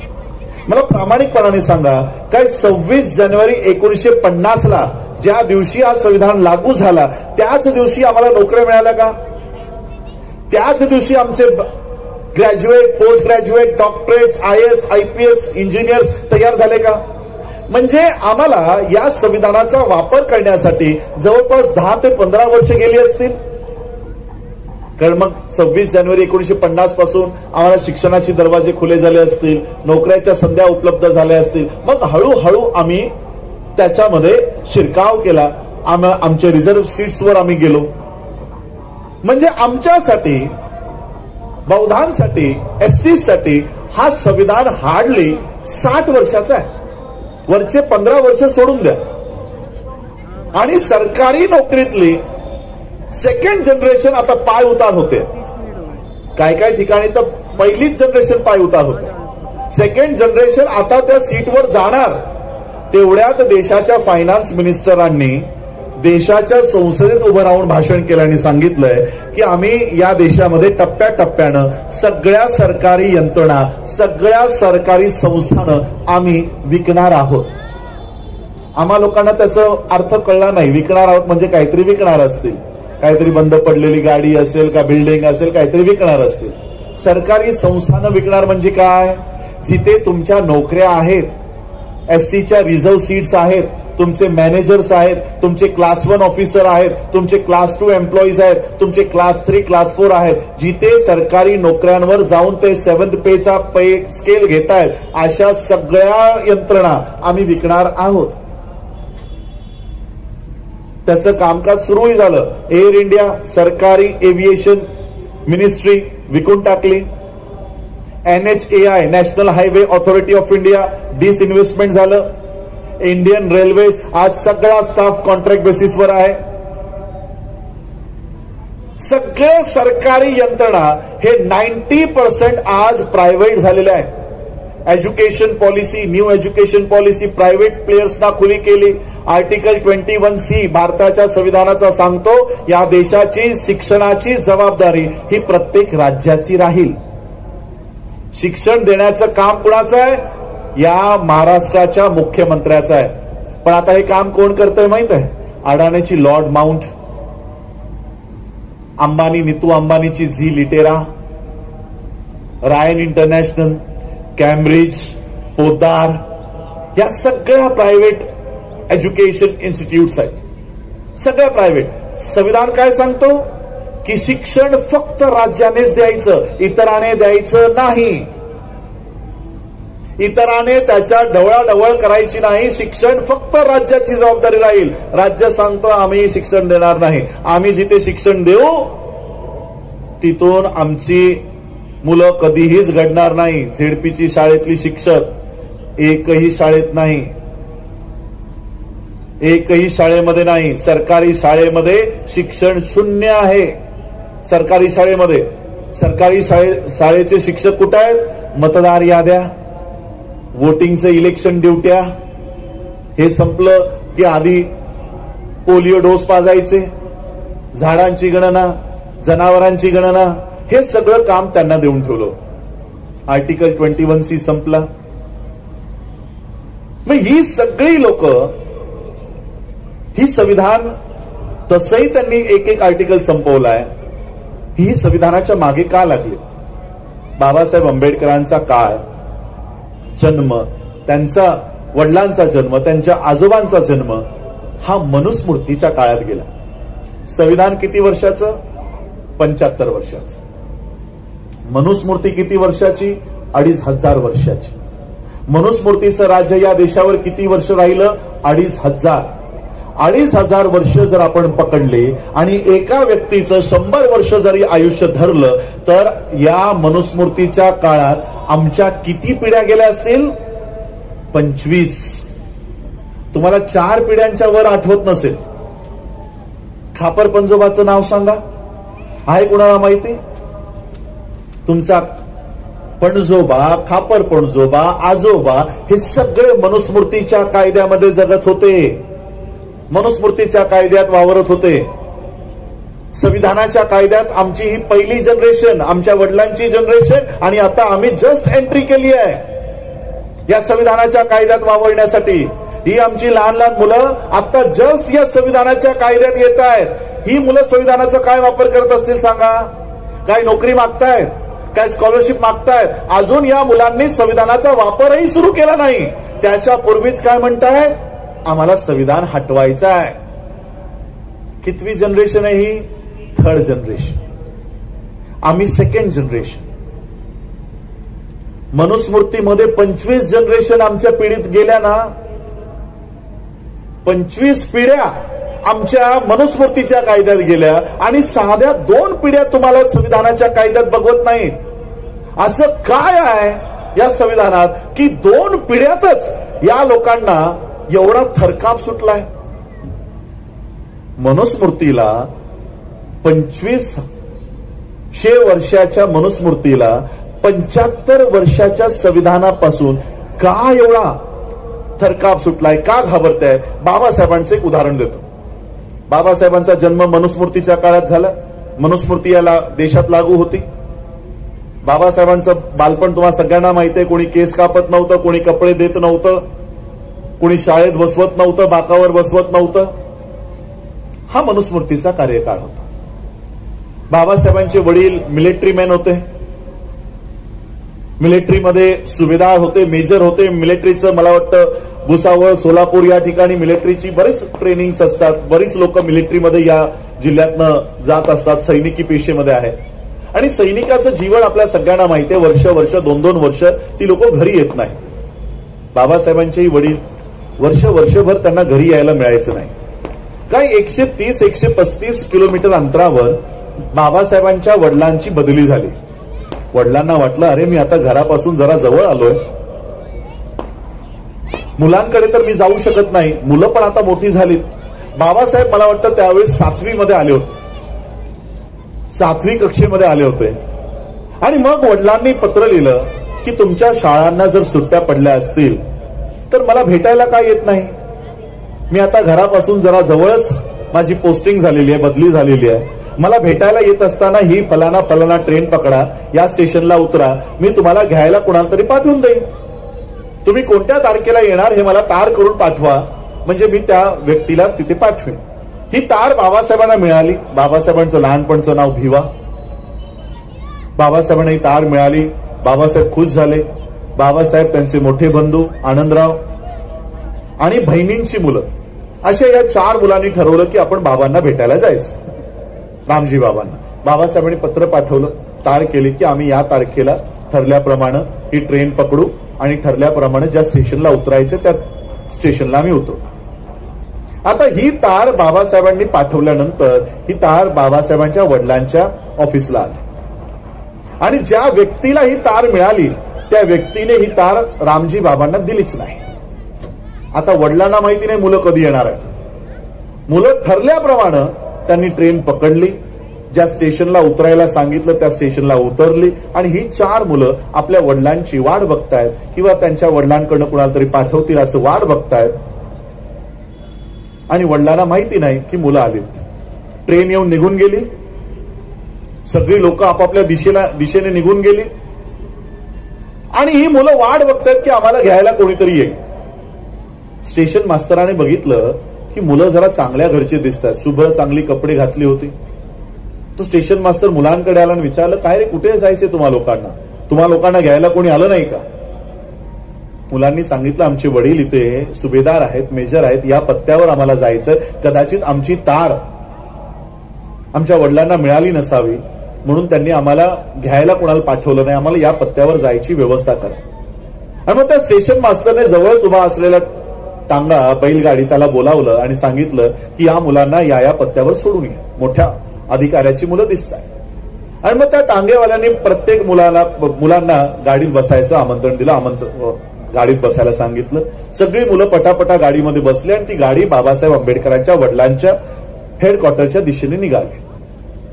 मला प्रामाणिकपणाने सांगा, काय 26 जानेवारी 1950 ज्या दिवशी हा संविधान लागू झाला त्याच दिवशी आम्हाला नोकऱ्या मिळाल्या का? त्याच दिवशी आमचे graduate, post graduate, doctorates, IAS, IPS engineers तयार झाले का? म्हणजे आम्हाला या संविधानाचा वापर करण्यासाठी जवळपास 10 ते 15 वर्ष गेली असतील. कारण मग 26 जानेवारी 1950 पासून आम्हाला शिक्षणाचे दरवाजे खुले झाले असतील, नोकऱ्याच्या संध्या उपलब्ध झाल्या असतील. मग हळूहळू आम्ही त्याच्यामध्ये शिरकाव केला, आमच्या रिझर्व्ह सीट्सवर आम्ही गेलो. म्हणजे आमच्यासाठी, बौद्धांसाठी, SC साठी हा संविधान हार्डली 60 वर्षाचा आहे. वरचे 15 वर्ष सोडून द्या. आणि सरकारी नोकरीतली सेकंड जनरेशन आता पाय उतार होते. काय काय ठिकाणी तर पहिलीच जनरेशन पाय उतार होते. सेकंड जनरेशन आता त्या सीटवर जाणार. तेवढ्यात देशाच्या फायनान्स मिनिस्टरांनी देशाच्या संसदेत उभं राहून भाषण केलं आणि सांगितलंय की आम्ही या देशामध्ये टप्प्याटप्प्यानं सगळ्या सरकारी यंत्रणा, सगळ्या सरकारी संस्थानं आम्ही विकणार आहोत. आम्हा लोकांना त्याचा अर्थ कळला नाही. विकणार आहोत म्हणजे काहीतरी विकणार असतील, काहीतरी बंद पडलेली गाडी असेल का बिल्डिंग असेल, काहीतरी विकणार असतील. सरकारी संस्थानं विकणार म्हणजे काय? जिथे तुमच्या नोकऱ्या आहेत, SCच्या रिझर्व्ह सीट्स आहेत, तुमचे मॅनेजर्स आहेत, तुमचे क्लास 1 ऑफिसर आहेत, तुमचे क्लास 2 एम्प्लॉईज आहेत, तुमचे क्लास 3 क्लास 4 आहेत, जिथे सरकारी नोकऱ्यांवर जाऊन ते 7th पेचा पे स्केल घेतायत, अशा सगळ्या यंत्रणा आम्ही विकणार आहोत. त्याचं कामकाज सुरूही झालं. एअर इंडिया सरकारी एव्हिएशन मिनिस्ट्री विकून टाकली. NHAI national highway authority of India disinvestment झालं. इंडियन रेल्वेज आज सगळा स्टाफ कॉन्ट्रॅक्ट बेसिसवर आहे. सगळे सरकारी यंत्रणा हे 90% आज प्रायव्हेट झालेले आहेत. Education policy, new education policy private प्लेयर्सना खुली केली. आर्टिकल 21C भारताच्या संविधानाचा सांगतो या देशाची शिक्षणाची जबाबदारी ही प्रत्येक राज्याची राहील. शिक्षण देण्याचं काम कुणाचं आहे? या महाराष्ट्राच्या मुख्यमंत्र्याचं आहे. पण आता हे काम कोण करतंय माहित आहे? अडाणीची लॉर्ड माउंट, अंबानी नीतू अंबानीची Zee litera, Ryan International, Cambridge, Poddar, या सगळ्या प्रायव्हेट एज्युकेशन इन्स्टिट्यूट्स आहेत. सगळ्या प्रायव्हेट. संविधान काय सांगतो की शिक्षण फक्त राज्यानेच द्यायचं, इतराने द्यायचं नाही. इतराने त्याच्या ढवळाढवळ करायची नाही. शिक्षण फक्त राज्याची जबाबदारी राहील. राज्य सांगतो आम्ही शिक्षण देणार नाही. आम्ही जिथे शिक्षण देऊ तिथून आमची मुलं कधीहीच घडणार नाही. झेडपीची शाळेतली शिक्षक एकही शाळेत नाही, एकही शाळेमध्ये नाही. सरकारी शाळेमध्ये शिक्षण शून्य आहे. सरकारी शाळेमध्ये, सरकारी शाळेचे शिक्षक कुठे आहेत? मतदार याद्या, वोटिंगचं इलेक्शन ड्युट्या, हे संपलं की आधी पोलिओ डोस पाजायचे, झाडांची गणना, जनावरांची गणना, हे सगळं काम त्यांना देऊन ठेवलं. आर्टिकल 21C संपला. मग ही सगळी लोक, ही संविधान तसंही त्यांनी एक एक आर्टिकल संपवलाय. ही संविधानाच्या मागे का लागली? बाबासाहेब आंबेडकरांचा काळ, जन्म, त्यांचा वडिलांचा जन्म, त्यांच्या आजोबांचा जन्म हा मनुस्मृतीच्या काळात गेला. संविधान किती वर्षाचं? 75 वर्षाचं. मनुस्मृती किती वर्षाची? 2500 वर्षाची. मनुस्मृतीचं राज्य या देशावर किती वर्ष राहिलं? 2500. 2500 वर्ष जर आपण पकडले आणि एका व्यक्तीचं 100 वर्ष जरी आयुष्य धरलं तर या मनुस्मृतीच्या काळात आमच्या किती पिढ्या गेल्या असतील? 25. तुम्हाला 4 पिढ्यांच्या वर आठवत नसेल. खापर पंजोबाचं नाव सांगा, आहे कुणाला माहिती? तुमचा पणजोबा, खापर पणजोबा, आजोबा हे सगळे मनुस्मृतीच्या कायद्यामध्ये जगत होते, मनुस्मृतीच्या कायद्यात वावरत होते. संविधानाच्या कायद्यात आमची ही पहिली जनरेशन, आमच्या वडिलांची जनरेशन, आणि आता आम्ही जस्ट एंट्री केली आहे या संविधानाच्या कायद्यात वावरण्यासाठी. ही आमची लहान लहान मुलं आता जस्ट या संविधानाच्या कायद्यात येत आहेत. ही मुलं संविधानाचा काय वापर करत असतील सांगा? काय नोकरी मागतायत? काय स्कॉलरशिप मागतायत? अजून या मुलांनी संविधानाचा वापरही सुरू केला नाही. त्याच्या पूर्वीच काय म्हणताय? आम्हाला संविधान हटवायचं आहे. कितवी जनरेशन आहे ही? 3rd generation. आम्ही 2nd जनरेशन. मनुस्मृतीमध्ये 25 जनरेशन आमच्या पिढीत गेल्या ना. 25 पिढ्या आमच्या मनुस्मृतीच्या कायद्यात गेल्या आणि साध्या 2 पिढ्या तुम्हाला संविधानाच्या कायद्यात बघवत नाहीत. असं काय आहे या संविधानात की 2 पिढ्यातच या लोकांना एवढा थरकाप सुटलाय? मनुस्मृतीला 2500 वर्षाच्या मनुस्मृतीला 75 वर्षाच्या संविधानापासून का एवढा थरकाप सुटलाय? का घाबरताय? बाबासाहेबांचं एक उदाहरण देतो. बाबासाहेबांचा जन्म मनुस्मृतीच्या काळात झाला. मनुस्मृती याला देशात लागू होती. बाबासाहेबांचं बालपण तुम्हाला सगळ्यांना माहिती आहे. कोणी केस कापत नव्हतं, कोणी कपडे देत नव्हतं, कोणी शाळेत बसवत नव्हतं, बाकावर बसवत नव्हतं. हा मनुस्मृतीचा कार्यकाळ होता. बाबासाहेबांचे वडील मिलिटरी मॅन होते. मिलिटरीमध्ये सुभेदार होते, मेजर होते. मिलिटरीचं मला वाटतं भुसावळ, सोलापूर या ठिकाणी मिलिटरीची बरेच ट्रेनिंग्स असतात. बरीच लोक मिलिटरीमध्ये या जिल्ह्यातनं जात असतात, सैनिकी पेशेमध्ये आहे. आणि सैनिकाचं जीवन आपल्या सगळ्यांना माहिती आहे. वर्ष 2-2 वर्ष ती लोक घरी येत नाही. बाबासाहेबांचेही वडील वर्षभर त्यांना घरी यायला मिळायचं नाही. काही 130-135 किलोमीटर अंतरावर बाबासाहेबांच्या वडिलांची बदली झाली. वडिलांना वाटलं, अरे मी आता घरापासून जरा जवळ आलोय, मुलांकडे तर मी जाऊ शकत नाही, मुलं पण आता मोठी झालीत. बाबासाहेब मला वाटतं त्यावेळेस 7वी मध्ये आले होते, 7वी कक्षेमध्ये आले होते. आणि मग वडिलांनी पत्र लिहिलं की तुमच्या शाळांना जर सुट्ट्या पडल्या असतील तर मला भेटायला काय येत नाही. मी आता घरापासून जरा जवळच माझी पोस्टिंग झालेली आहे, बदली झालेली आहे. मला भेटायला येत असताना ही फलाना फलाना ट्रेन पकडा, या स्टेशनला उतरा, मी तुम्हाला घ्यायला कोणाला तरी पाठवून देईन. तुम्ही कोणत्या तारखेला येणार हे मला तार करून पाठवा, म्हणजे मी त्या व्यक्तीला तिथे पाठवेन. ही तार बाबासाहेबांना मिळाली. बाबासाहेबांचं लहानपणचं नाव भिवा. बाबासाहेबांना ही तार मिळाली. बाबासाहेब खुश झाले. बाबासाहेब, त्यांचे मोठे बंधू आनंदराव आणि बहिणींची मुलं, अशा या 4 मुलांनी ठरवलं की आपण बाबांना भेटायला जायचं, रामजी बाबांना. बाबासाहेबांनी पत्र पाठवलं, तार केली की आम्ही या तारखेला ठरल्याप्रमाणे ही ट्रेन पकडू आणि ठरल्याप्रमाणे ज्या स्टेशनला उतरायचं त्या स्टेशनला आम्ही उतरू. आता ही तार बाबासाहेबांनी पाठवल्यानंतर ही तार बाबासाहेबांच्या वडिलांच्या ऑफिसला आली आणि ज्या व्यक्तीला ही तार मिळाली त्या व्यक्तीने ही तार रामजी बाबांना दिलीच नाही. आता वडिलांना माहिती नाही मुलं कधी येणार आहेत. मुलं ठरल्याप्रमाणे त्यांनी ट्रेन पकडली, ज्या स्टेशनला उतरायला सांगितलं त्या स्टेशनला उतरली आणि ही 4 मुलं आपल्या वडिलांची वाट बघतायत किंवा त्यांच्या वडिलांकडनं कुणाला तरी पाठवतील असं वाट बघतायत. आणि वडिलांना माहिती नाही की मुलं आलीत. ट्रेन येऊन निघून गेली. सगळी लोक आपापल्या दिशेने निघून गेली आणि ही मुलं वाट बघतायत की आम्हाला घ्यायला कोणीतरी येईल. स्टेशन मास्तराने बघितलं की मुलं जरा चांगल्या घरचे दिसतात, शुभ्र चांगली कपडे घातली होती. तो स्टेशन मास्तर मुलांकडे आला आणि विचारलं, काय रे, कुठे जायचे तुम्हा लोकांना घ्यायला कोणी आलं नाही का? मुलांनी सांगितलं, आमचे वडील इथे सुभेदार आहेत, मेजर आहेत, या पत्त्यावर आम्हाला जायचं. कदाचित आमची तार आमच्या वडिलांना मिळाली नसावी म्हणून त्यांनी आम्हाला घ्यायला कोणाला पाठवलं नाही, आम्हाला या पत्त्यावर जायची व्यवस्था करा. आणि मग त्या स्टेशन मास्तरने जवळच उभा असलेला टांगा बैलगाडी त्याला बोलावलं आणि सांगितलं की या मुलांना या पत्त्यावर सोडून या, मोठ्या अधिकाऱ्याची मुलं दिसत आहेत. आणि मग त्या टांगेवाल्यांनी प्रत्येक मुलांना गाडीत बसायचं आमंत्रण दिलं, गाडीत बसायला सांगितलं. सगळी मुलं पटापटा गाडीमध्ये बसली आणि ती गाडी बाबासाहेब आंबेडकरांच्या वडिलांच्या हेडक्वार्टरच्या दिशेने निघाली.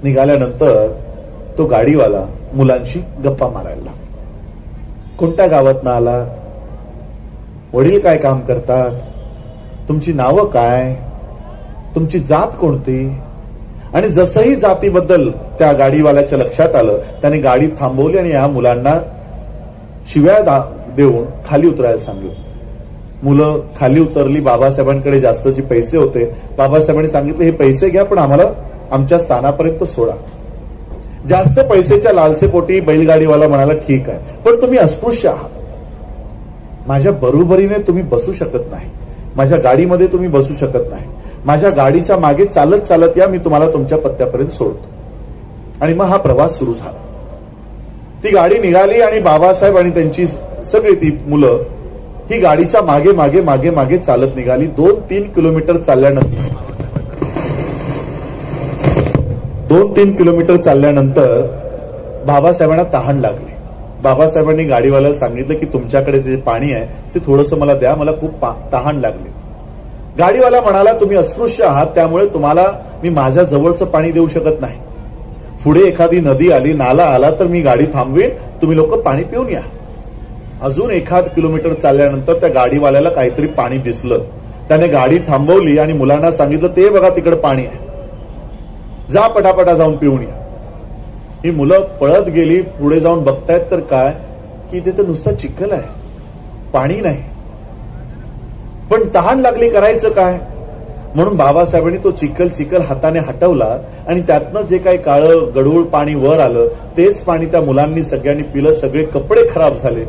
निघाल्यानंतर तो गाडीवाला मुलांशी गप्पा मारायला लागला. कोणत्या गावातनं आलात? वडील काय काम करतात? तुमची नावं काय? तुमची जात कोणती? आणि जसंही जातीबद्दल त्या गाडीवाल्याच्या लक्षात आलं त्याने गाडी थांबवली आणि या मुलांना शिव्या देऊन खाली उतरायला सांगितलं. मुलं खाली उतरली. बाबासाहेबांकडे जास्तचे पैसे होते. बाबासाहेबांनी सांगितलं, हे पैसे घ्या पण आम्हाला आमच्या स्थानापर्यंत सोडा. जास्त पैशाच्या लालसेपोटी बैलगाडीवाला म्हणाला, ठीक आहे, पण तुम्ही अस्पृश्य आहात, माझ्या बरोबरीने तुम्ही बसू शकत नाही, माझ्या गाडीमध्ये तुम्ही बसू शकत नाही, माझ्या गाडीच्या मागे चालत चालत या, मी तुम्हाला तुमच्या पत्त्यापर्यंत सोडतो. आणि मग हा प्रवास सुरू झाला. ती गाडी निघाली आणि बाबासाहेब आणि त्यांची सगळी ती मुलं ही गाडीच्या मागे मागे मागे मागे चालत निघाली. 2-3 किलोमीटर चालल्यानंतर बाबासाहेबांना तहान लागली. बाबासाहेबांनी गाडीवाल्याला सांगितलं की तुमच्याकडे जे पाणी आहे ते थोडंसं मला द्या, मला खूप तहान लागली. गाडीवाला म्हणाला, तुम्ही अस्पृश्य आहात त्यामुळे तुम्हाला मी माझ्या जवळचं पाणी देऊ शकत नाही. पुढे एखादी नदी आली, नाला आला तर मी गाडी थांबवेन, तुम्ही लोक पाणी पिऊन या. अजून 1 किलोमीटर चालल्यानंतर त्या गाडीवाल्याला काहीतरी पाणी दिसलं. त्याने गाडी थांबवली आणि मुलांना सांगितलं, ते बघा तिकडे पाणी आहे, जा पटापटा जाऊन पिऊन या. ही मुलं पळत गेली. पुढे जाऊन बघतायत तर काय की तिथे नुसतं चिखल आहे, पाणी नाही. पण तहान लागली, करायचं काय? म्हणून बाबासाहेबांनी तो चिखल हाताने हटवला आणि त्यातनं जे काही काळं गढूळ पाणी वर आलं तेच पाणी त्या मुलांनी सगळ्यांनी पिलं. सगळे कपडे खराब झाले,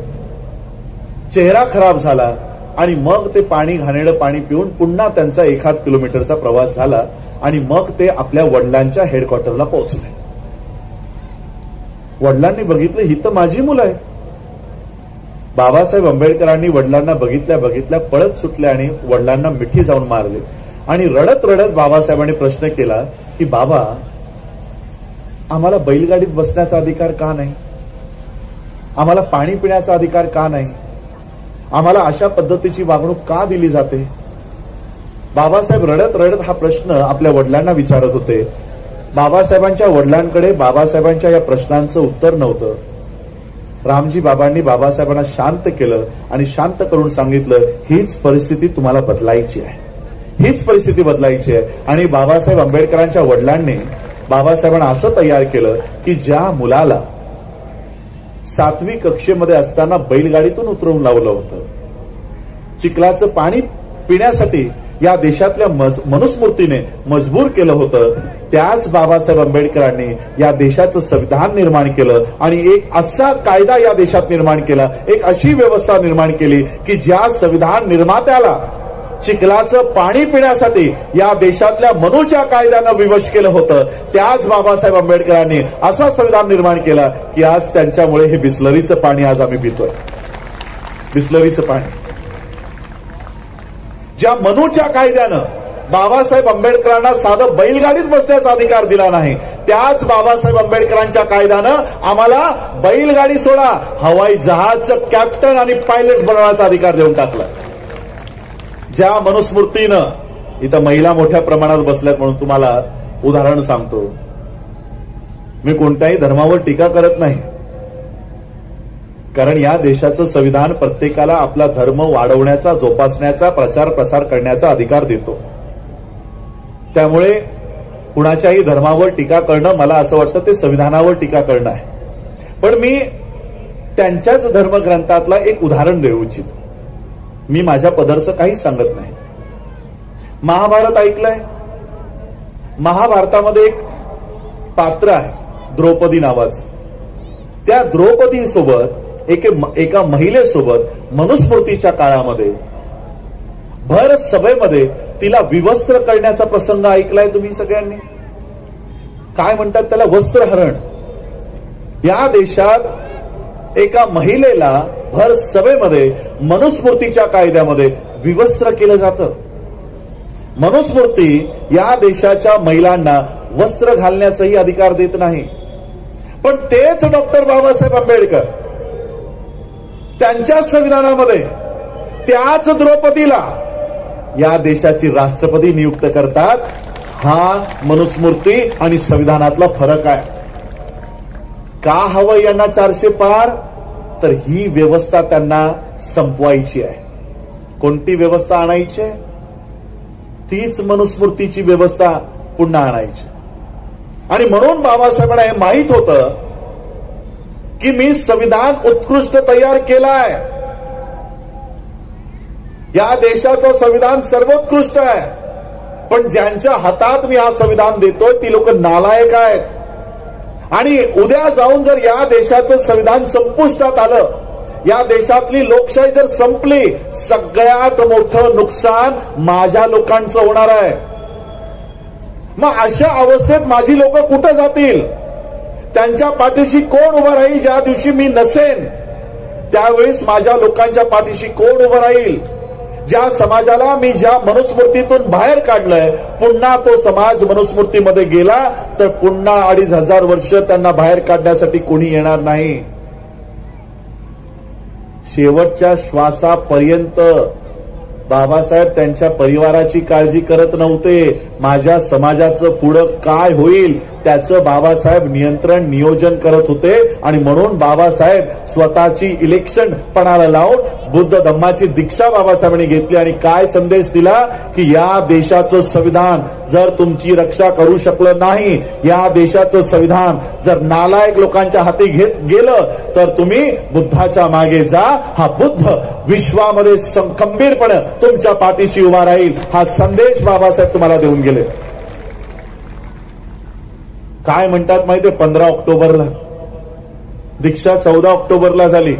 चेहरा खराब झाला आणि मग ते पाणी, घाणेरडं पाणी पिऊन पुन्हा त्यांचा 1 किलोमीटरचा प्रवास झाला आणि मग ते आपल्या वडिलांच्या हेडक्वार्टरला पोहोचले. वडिलांनी बघितलं, ही तर माझी मुलं आहे. बाबासाहेब आंबेडकरांनी वडिलांना बघितल्या बघितल्या पळत सुटले आणि वडिलांना मिठी जाऊन मारले आणि रडत रडत बाबासाहेबांनी प्रश्न केला की बाबा, आम्हाला बैलगाडीत बसण्याचा अधिकार का नाही? आम्हाला पाणी पिण्याचा अधिकार का नाही? आम्हाला अशा पद्धतीची वागणूक का दिली जाते? बाबासाहेब रडत रडत हा प्रश्न आपल्या वडिलांना विचारत होते. बाबासाहेबांच्या वडिलांकडे बाबासाहेबांच्या या प्रश्नांचं उत्तर नव्हतं. रामजी बाबांनी बाबासाहेबांना शांत केलं आणि शांत करून सांगितलं, हीच परिस्थिती तुम्हाला बदलायची आहे, हीच परिस्थिती बदलायची आहे. आणि बाबासाहेब आंबेडकरांच्या वडिलांनी बाबासाहेबांना असं तयार केलं की ज्या मुलाला 7वी कक्षेमध्ये असताना बैलगाडीतून उतरवून लावलं होतं, चिखलाचं पाणी पिण्यासाठी या देशातल्या मनुस्मृतीने मजबूर केलं होतं, त्याच बाबासाहेब आंबेडकरांनी या देशाचं संविधान निर्माण केलं आणि एक असा कायदा या देशात निर्माण केला, एक अशी व्यवस्था निर्माण केली की ज्या संविधान निर्मात्याला चिखलाचं पाणी पिण्यासाठी या देशातल्या मनूच्या कायद्यानं विवश केलं होतं, त्याच बाबासाहेब आंबेडकरांनी असा संविधान निर्माण केला की आज त्यांच्यामुळे हे बिस्लरीचं पाणी आज आम्ही पितोय. बिस्लरीचं पाणी ज्या मनूच्या कायद्यानं बाबासाहेब आंबेडकरांना साधं बैलगाडीत बसण्याचा अधिकार दिला नाही, त्याच बाबासाहेब आंबेडकरांच्या कायद्यानं आम्हाला बैलगाडी सोडा, हवाई जहाजचं कॅप्टन आणि पायलट बनवण्याचा अधिकार देऊन टाकला. ज्या मनुस्मृतीनं, इथं महिला मोठ्या प्रमाणात बसल्यात म्हणून तुम्हाला उदाहरण सांगतो. मी कोणत्याही धर्मावर टीका करत नाही, कारण या देशाचं संविधान प्रत्येकाला आपला धर्म वाढवण्याचा, जोपासण्याचा, प्रचार प्रसार करण्याचा अधिकार देतो. त्यामुळे कुणाच्याही धर्मावर टीका करणं, मला असं वाटतं ते संविधानावर टीका करणं आहे. पण मी त्यांच्याच धर्मग्रंथातला एक उदाहरण देऊ इच्छितो. मी माझ्या पदरचं काहीच सांगत नाही. महाभारत ऐकलंय? महाभारतामध्ये एक पात्र आहे द्रौपदी नावाचं. त्या द्रौपदी सोबत एका महिलेसोबत मनुस्मृतीच्या काळामध्ये भर सभेमध्ये तिला विवस्त्र करण्याचा प्रसंग ऐकलाय तुम्ही सगळ्यांनी? काय म्हणतात त्याला? वस्त्रहरण. या देशात एका महिलेला भर सभेमध्ये मनुस्मृतीच्या कायद्यामध्ये विवस्त्र केलं जातं. मनुस्मृती या देशाच्या महिलांना वस्त्र घालण्याचाही अधिकार देत नाही. पण तेच डॉक्टर बाबासाहेब आंबेडकर त्यांच्या संविधानामध्ये त्याच द्रौपदीला या देशाची राष्ट्रपती नियुक्त करतात. हा मनुस्मृती आणि संविधानातला फरक आहे. का हवं यांना 400 पार? तर ही व्यवस्था त्यांना संपवायची आहे. कोणती व्यवस्था आणायची? तीच मनुस्मृतीची व्यवस्था पुन्हा आणायची. आणि म्हणून बाबासाहेबांना हे माहित होतं की मी संविधान उत्कृष्ट तयार केलाय. या देशाचं संविधान सर्वोत्कृष्ट आहे, पण ज्यांच्या हातात मी हा संविधान देतोय ती लोक नालायक आहेत. आणि उद्या जाऊन जर या देशाचं संविधान संपुष्टात आलं, या देशातली लोकशाही जर संपली, सगळ्यात मोठं नुकसान माझ्या लोकांचं होणार आहे. मग अशा अवस्थेत माझी लोक कुठं जातील? त्यांच्या पाठीशी कोण उभं राहील? ज्या दिवशी मी नसेन त्यावेळेस माझ्या लोकांच्या पाठीशी कोण उभं राहील? ज्या समाजाला मी ज्या मनुस्मृतीतून बाहेर काढलंय, पुन्हा तो समाज मनुस्मृतीमध्ये गेला तर पुन्हा 2500 वर्ष त्यांना बाहेर काढण्यासाठी कोणी येणार नाही. शेवटच्या श्वासापर्यंत बाबासाहेब त्यांच्या परिवाराची काळजी करत नव्हते. माझ्या समाजाचं पुढं काय होईल त्याचं बाबासाहेब नियोजन करत होते. आणि म्हणून बाबासाहेब स्वतःची इलेक्शन पणाला लावून बुद्ध धम्माची दीक्षा बाबासाहेबांनी घेतली आणि काय संदेश दिला की या देशाचं संविधान जर तुमची रक्षा करू शकलं नाही, या देशाचं संविधान जर नालायक लोकांच्या हाती गेलं तर तुम्ही बुद्धाच्या मागे जा. हा बुद्ध विश्वामध्ये खंबीरपणे तुमच्या पाठीशी उभा राहील. हा संदेश बाबासाहेब तुम्हाला देऊन गेले. काय म्हणतात माहितीये? 15 ऑक्टोबरला दीक्षा 14 ऑक्टोबरला झाली.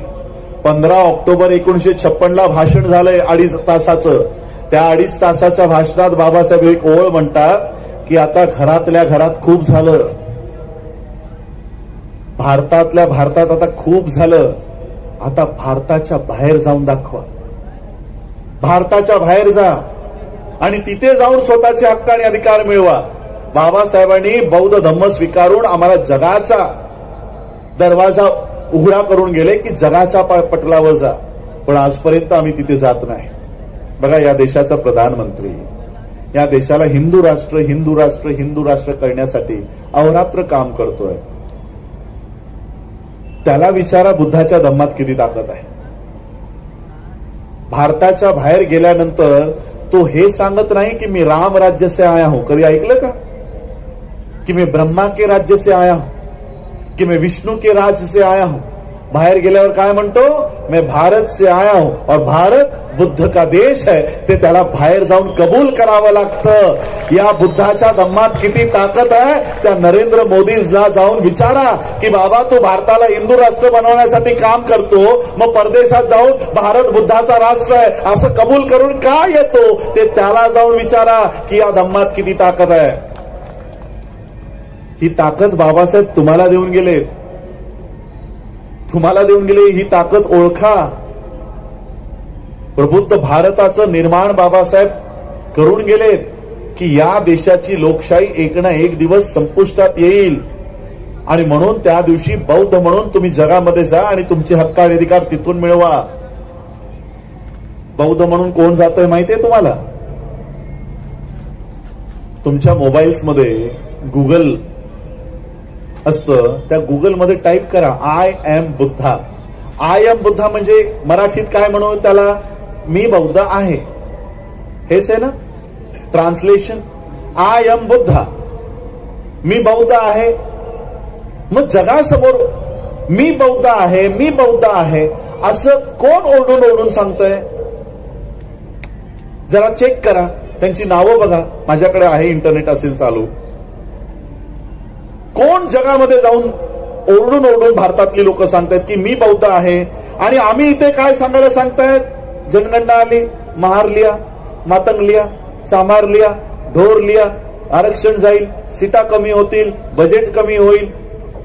15 ऑक्टोबर 1956ला भाषण झालंय 2.5 तासाचं. त्या 2.5 तासाच्या भाषणात बाबासाहेब एक ओळ म्हणतात की आता घरातल्या घरात खूप झालं, भारतातल्या भारतात आता खूप झालं, आता भारताच्या बाहेर जाऊन दाखवा. भारताच्या बाहेर जा. आणि तिथे जाऊन स्वतःचे हक्क आणि अधिकार मिळवा. बाबासाहेबांनी बौद्ध धम्म स्वीकारून आम्हाला जगाचा दरवाजा उघडा करून गेले की जगाच्या पटलावर जा, पण आजपर्यंत आम्ही तिथे जात नाही. बघा, या देशाचा प्रधानमंत्री या देशाला हिंदू राष्ट्र हिंदू राष्ट्र हिंदू राष्ट्र करण्यासाठी अहोरात्र काम करतोय. त्याला विचारा बुद्धाच्या धम्मात किती ताकद आहे. भारताच्या बाहेर गेल्यानंतर तो हे सांगत नाही की मी राम राज्य से आया हूं. कधी ऐकलं का कि मैं ब्रह्मा के राज्य से आया हूं, कि मैं विष्णु के राज्य से आया हूं? बाहेर गेल्यावर काय म्हणतो, मैं भारत से आया हूं और भारत बुद्ध का देश है. ते त्याला बाहेर जाऊन कबूल करावं लागतं. या बुद्धाच्या धम्मात किती ताकद आहे त्या नरेंद्र मोदीला जाऊन विचारा की बाबा तू भारताला हिंदू राष्ट्र बनवण्यासाठी काम करतो, मग परदेशात जाऊन भारत बुद्धाचा राष्ट्र आहे असं कबूल करून का येतो ते त्याला जाऊन विचारा की या धम्मात किती ताकद आहे. ही ताकद बाबासाहेब तुम्हाला देऊन गेलेत, तुम्हाला देऊन गेले. ही ताकद ओळखा. प्रबुद्ध भारताचं निर्माण बाबासाहेब करून गेलेत की या देशाची लोकशाही एक ना एक दिवस संपुष्टात येईल आणि म्हणून त्या दिवशी बौद्ध म्हणून तुम्ही जगामध्ये जा आणि तुमचे हक्क आणि अधिकार तिथून मिळवा. बौद्ध म्हणून कोण जातंय माहितीये तुम्हाला? तुमच्या मोबाईल्समध्ये गुगल असतं, त्या गुगलमध्ये टाईप करा I am Buddha. I am Buddha म्हणजे मराठीत काय म्हणू त्याला, मी बौद्ध आहे. हेच आहे ना ट्रान्सलेशन. आय एम बुद्धा, मी बौद्ध आहे. मग जगासमोर मी बौद्ध आहे मी बौद्ध आहे असं कोण ओरडून ओरडून सांगतोय? जरा चेक करा, त्यांची नावं बघा. माझ्याकडे आहे, इंटरनेट असेल चालू. कोण जगामध्ये जाऊन ओरडून ओरडून भारतातली लोक सांगतायत की मी बौद्ध आहे आणि आम्ही इथे काय सांगायला सांगतायत? जनगणना आली, महार लिया, मातंग लिया, चामार लिया, ढोर लिया, आरक्षण जाईल, सीटा कमी होतील, बजेट कमी होईल,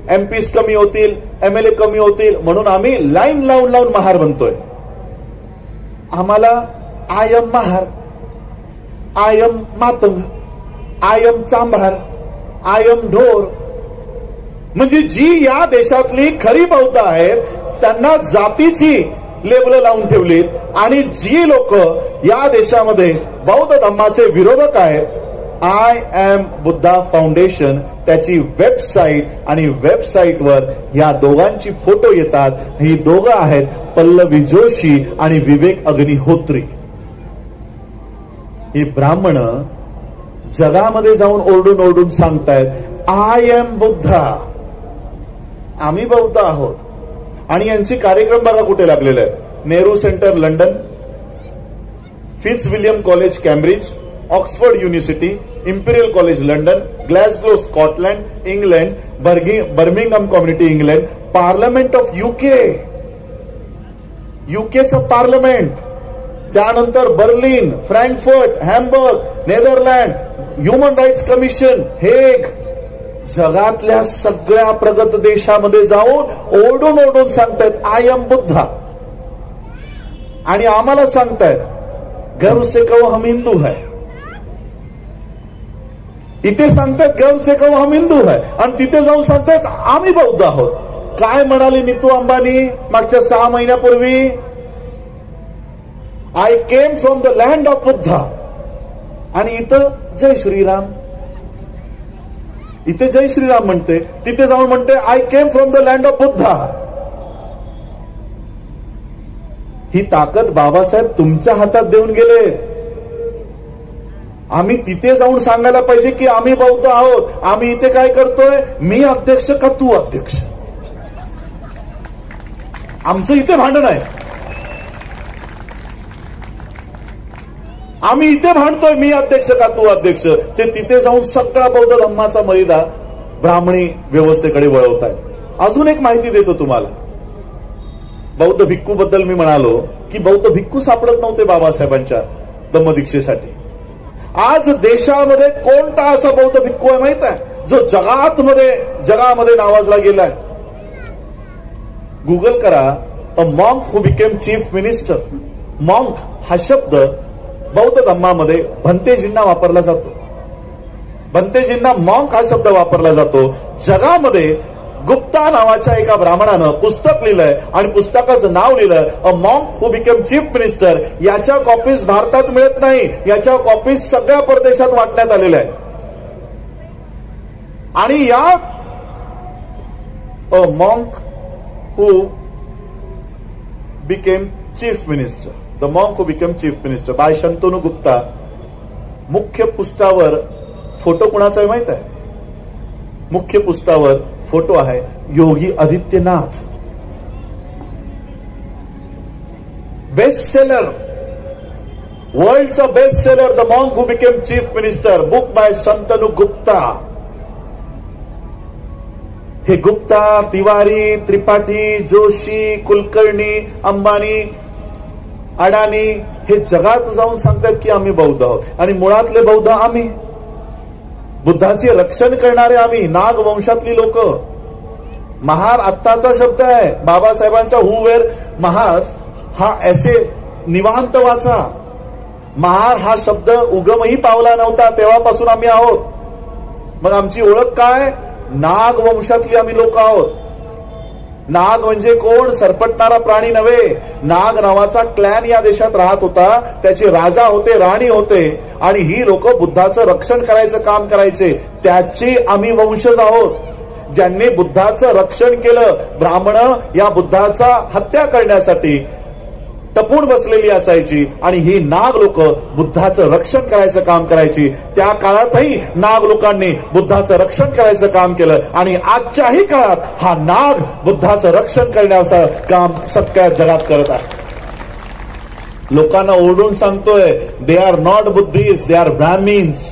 एमपीस कमी होतील, एमएलए कमी होतील म्हणून आम्ही लाईन लावून लावून महार बनतोय. आम्हाला I am Mahar, I am Matang, I am Chambhar, I am Dhor. म्हणजे जी या देशातली खरी बौद्ध आहेत त्यांना जातीची लेबल लावून ठेवलीत आणि जी लोक या देशामध्ये बौद्ध धम्माचे विरोधक आहेत, आय एम बुद्धा फाउंडेशन त्याची वेबसाईट आणि वेबसाईटवर या दोघांची फोटो येतात. ही दोघं आहेत पल्लवी जोशी आणि विवेक अग्निहोत्री. ही ब्राह्मण जगामध्ये जाऊन ओरडून ओरडून सांगतायत आय एम बुद्धा, आम्ही बौद्ध आहोत. आणि यांचे कार्यक्रम बघा कुठे लागलेले आहेत. Nehru Centre London, Fitzwilliam College Cambridge, Oxford University, Imperial College London, Glasgow Scotland England, Birmingham community England, Parliament of UK, युकेचं पार्लमेंट, त्यानंतर Berlin, Frankfurt, Hamburg, Netherland, Human Rights Commission, Hague. जगातल्या सगळ्या प्रगत देशामध्ये जाऊन ओरडून ओरडून सांगतायत आय एम बुद्धा. आणि आम्हाला सांगतायत गर्व से कहो हम हिंदू है. इथे सांगतायत गर्व से कहो हम हिंदू है आणि तिथे जाऊन सांगतायत आम्ही बौद्ध आहोत. काय म्हणाली नीतू अंबानी मागच्या 6 महिन्यापूर्वी? I came from the land of Buddha. आणि इथं जय श्रीराम, इथे जय श्रीराम म्हणते, तिथे जाऊन म्हणते I came from the land of Buddha. ही ताकद बाबासाहेब तुमच्या हातात देऊन गेलेत. आम्ही तिथे जाऊन सांगायला पाहिजे की आम्ही बौद्ध आहोत. आम्ही इथे काय करतोय, मी अध्यक्ष का तू अध्यक्ष? आमचं इथे भांडण आहे. आम्ही इथे भांडतोय मी अध्यक्ष का तू अध्यक्ष. ते तिथे जाऊन सगळा बौद्ध धम्माचा मर्यादा ब्राह्मणी व्यवस्थेकडे वळवताय. अजून एक माहिती देतो तुम्हाला. बौद्ध भिक्खू बद्दल मी म्हणालो की बौद्ध भिक्खू सापडत नव्हते बाबासाहेबांच्या धम्मदीक्षेसाठी. आज देशामध्ये कोणता असा बौद्ध भिक्खू आहे माहित आहे जो जगामध्ये नावाजला गेलाय? गुगल करा, a monk who became chief minister. Monk हा शब्द बौद्ध धम्मामध्ये भंतेजींना वापरला जातो. भंतेजींना मॉन्क हा शब्द वापरला जातो. जगामध्ये गुप्ता नावाच्या एका ब्राह्मणानं पुस्तक लिहिलंय आणि पुस्तकाचं नाव लिहिलंय अ monk who became chief minister. याच्या कॉपीज भारतात मिळत नाही. याच्या कॉपीज सगळ्या परदेशात वाटण्यात आलेल्या आहेत. आणि या a monk who became chief minister, the monk who became chief minister by Shantanu Gupta. मुख्य पृष्ठावर फोटो कुणाचा आहे माहित आहे? मुख्य पृष्ठावर फोटो आहे योगी आदित्यनाथ. बेस्ट सेलर, वर्ल्डचा best seller the monk who became chief minister, book by Shantanu Gupta. हे गुप्ता, तिवारी, त्रिपाठी, जोशी, कुलकर्णी, अंबानी, अडाणी हे जगात जाऊन सांगतात की आम्ही बौद्ध आहोत. आणि मुळातले बौद्ध आम्ही, बुद्धाचे रक्षण करणारे आम्ही, नाग वंशातली लोक. महार आत्ताचा शब्द आहे बाबासाहेबांचा. हू वेर महार हा ऐसे निवांत वाचा. महार हा शब्द उगमही पावला नव्हता तेव्हापासून आम्ही आहोत. मग आमची ओळख काय? नाग वंशातली आम्ही लोक आहोत. नाग म्हणजे कोण? सरपटणारा प्राणी नव्हे. नाग नावाचा क्लॅन या देशात राहत होता. त्याचे राजा होते, राणी होते आणि ही लोक बुद्धाचं रक्षण करायचं काम करायचे. त्याचे आम्ही वंशज आहोत. ज्यांनी बुद्धाचं रक्षण केलं. ब्राह्मण या बुद्धाचा हत्या करण्यासाठी टपून बसलेली असायची आणि ही नाग लोक बुद्धाचं रक्षण करायचं काम करायची. त्या काळातही नाग लोकांनी बुद्धाचं रक्षण करायचं काम केलं आणि आजच्याही काळात हा नाग बुद्धाचं रक्षण करण्याचं काम सगळ्या जगात करत आहे. लोकांना ओरडून सांगतोय they are not Buddhist, they are Brahmins.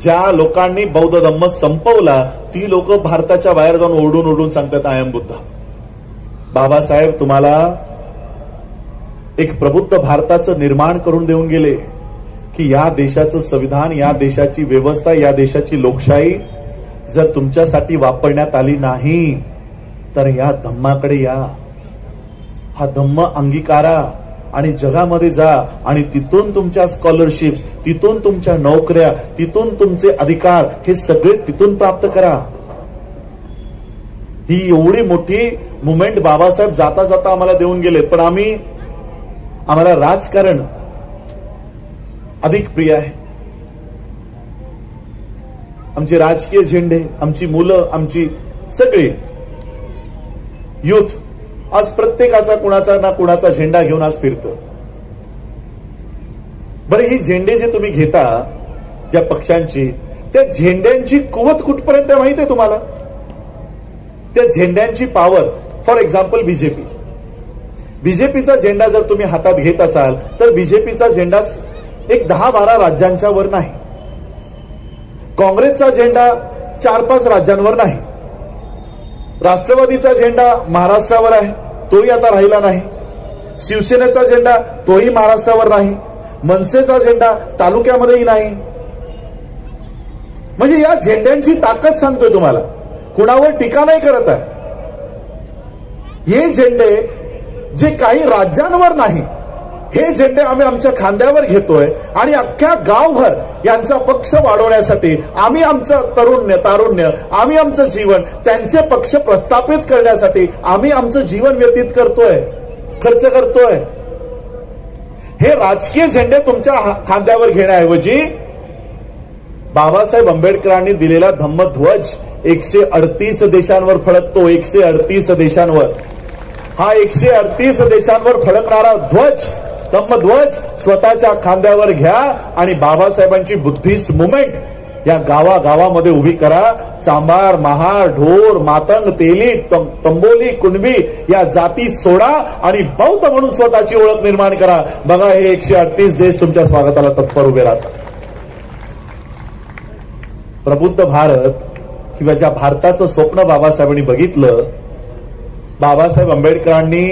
ज्या लोकांनी बौद्ध धम्म संपवला ती लोक भारताच्या बाहेर जाऊन ओरडून ओरडून सांगतात आय एम बुद्धा. बाबासाहेब तुम्हाला एक प्रबुद्ध भारताचं निर्माण करून देऊन गेले की या देशाचं संविधान, या देशाची व्यवस्था, या देशाची लोकशाही जर तुमच्यासाठी वापरण्यात आली नाही तर या धम्माकडे या. हा धम्म अंगीकारा आणि जगामध्ये जा आणि तिथून तुमच्या स्कॉलरशिप्स, तिथून तुमच्या नोकऱ्या, तिथून तुमचे अधिकार हे सगळे तिथून प्राप्त करा. ही एवढी मोठी मुवमेंट बाबासाहेब जाता जाता आम्हाला देऊन गेले. पण आम्हाला राजकारण अधिक प्रिय आहे. आमचे राजकीय झेंडे, आमची मुलं, आमची सगळी युथ आज प्रत्येकाचा कुणाचा ना कुणाचा झेंडा घेऊन आज फिरतं. बरं ही झेंडे जे तुम्ही घेता ज्या पक्षांची, त्या झेंड्यांची कुवत कुठपर्यंत माहिती आहे तुम्हाला? त्या झेंड्यांची पॉवर, फॉर एक्झाम्पल बीजेपीचा झेंडा जर तुम्ही हातात घेत असाल तर बीजेपीचा झेंडा एक 10-12 राज्यांच्या वर नाही. काँग्रेसचा झेंडा 4-5 राज्यांवर नाही. राष्ट्रवादीचा झेंडा महाराष्ट्रावर आहे, तोही आता राहिला नाही. शिवसेनेचा झेंडा तोही महाराष्ट्रावर नाही. मनसेचा झेंडा तालुक्यामध्येही नाही. म्हणजे या झेंड्यांची ताकद सांगतोय तुम्हाला, कुणावर टीका नाही करत आहे. हे झेंडे जे काही राज्यांवर नाही, हे झेंडे आम्ही आमच्या खांद्यावर घेतोय आणि अख्ख्या गावभर यांचा पक्ष वाढवण्यासाठी आम्ही आमचं तारुण्य, आम्ही आमचं जीवन त्यांचे पक्ष प्रस्थापित करण्यासाठी आम्ही आमचं जीवन व्यतीत करतोय, खर्च करतोय. हे राजकीय झेंडे तुमच्या खांद्यावर घेण्याऐवजी बाबासाहेब आंबेडकरांनी दिलेला धम्मध्वज 138 देशांवर फडकतो. 138 देशांवर. हा 138 देशांवर फडकणारा ध्वज, धम्मध्वज स्वतःच्या खांद्यावर घ्या आणि बाबासाहेबांची बुद्धिस्ट मुवमेंट या गावागावामध्ये उभी करा. चांभार, महार, ढोर, मातंग, तेली, तंबोली, कुणबी या जाती सोडा आणि बौद्ध म्हणून स्वतःची ओळख निर्माण करा. बघा हे 138 देश तुमच्या स्वागताला तत्पर उभे राहतात. प्रबुद्ध भारत किंवा ज्या भारताचं स्वप्न बाबासाहेबांनी बघितलं, बाबासाहेब आंबेडकरांनी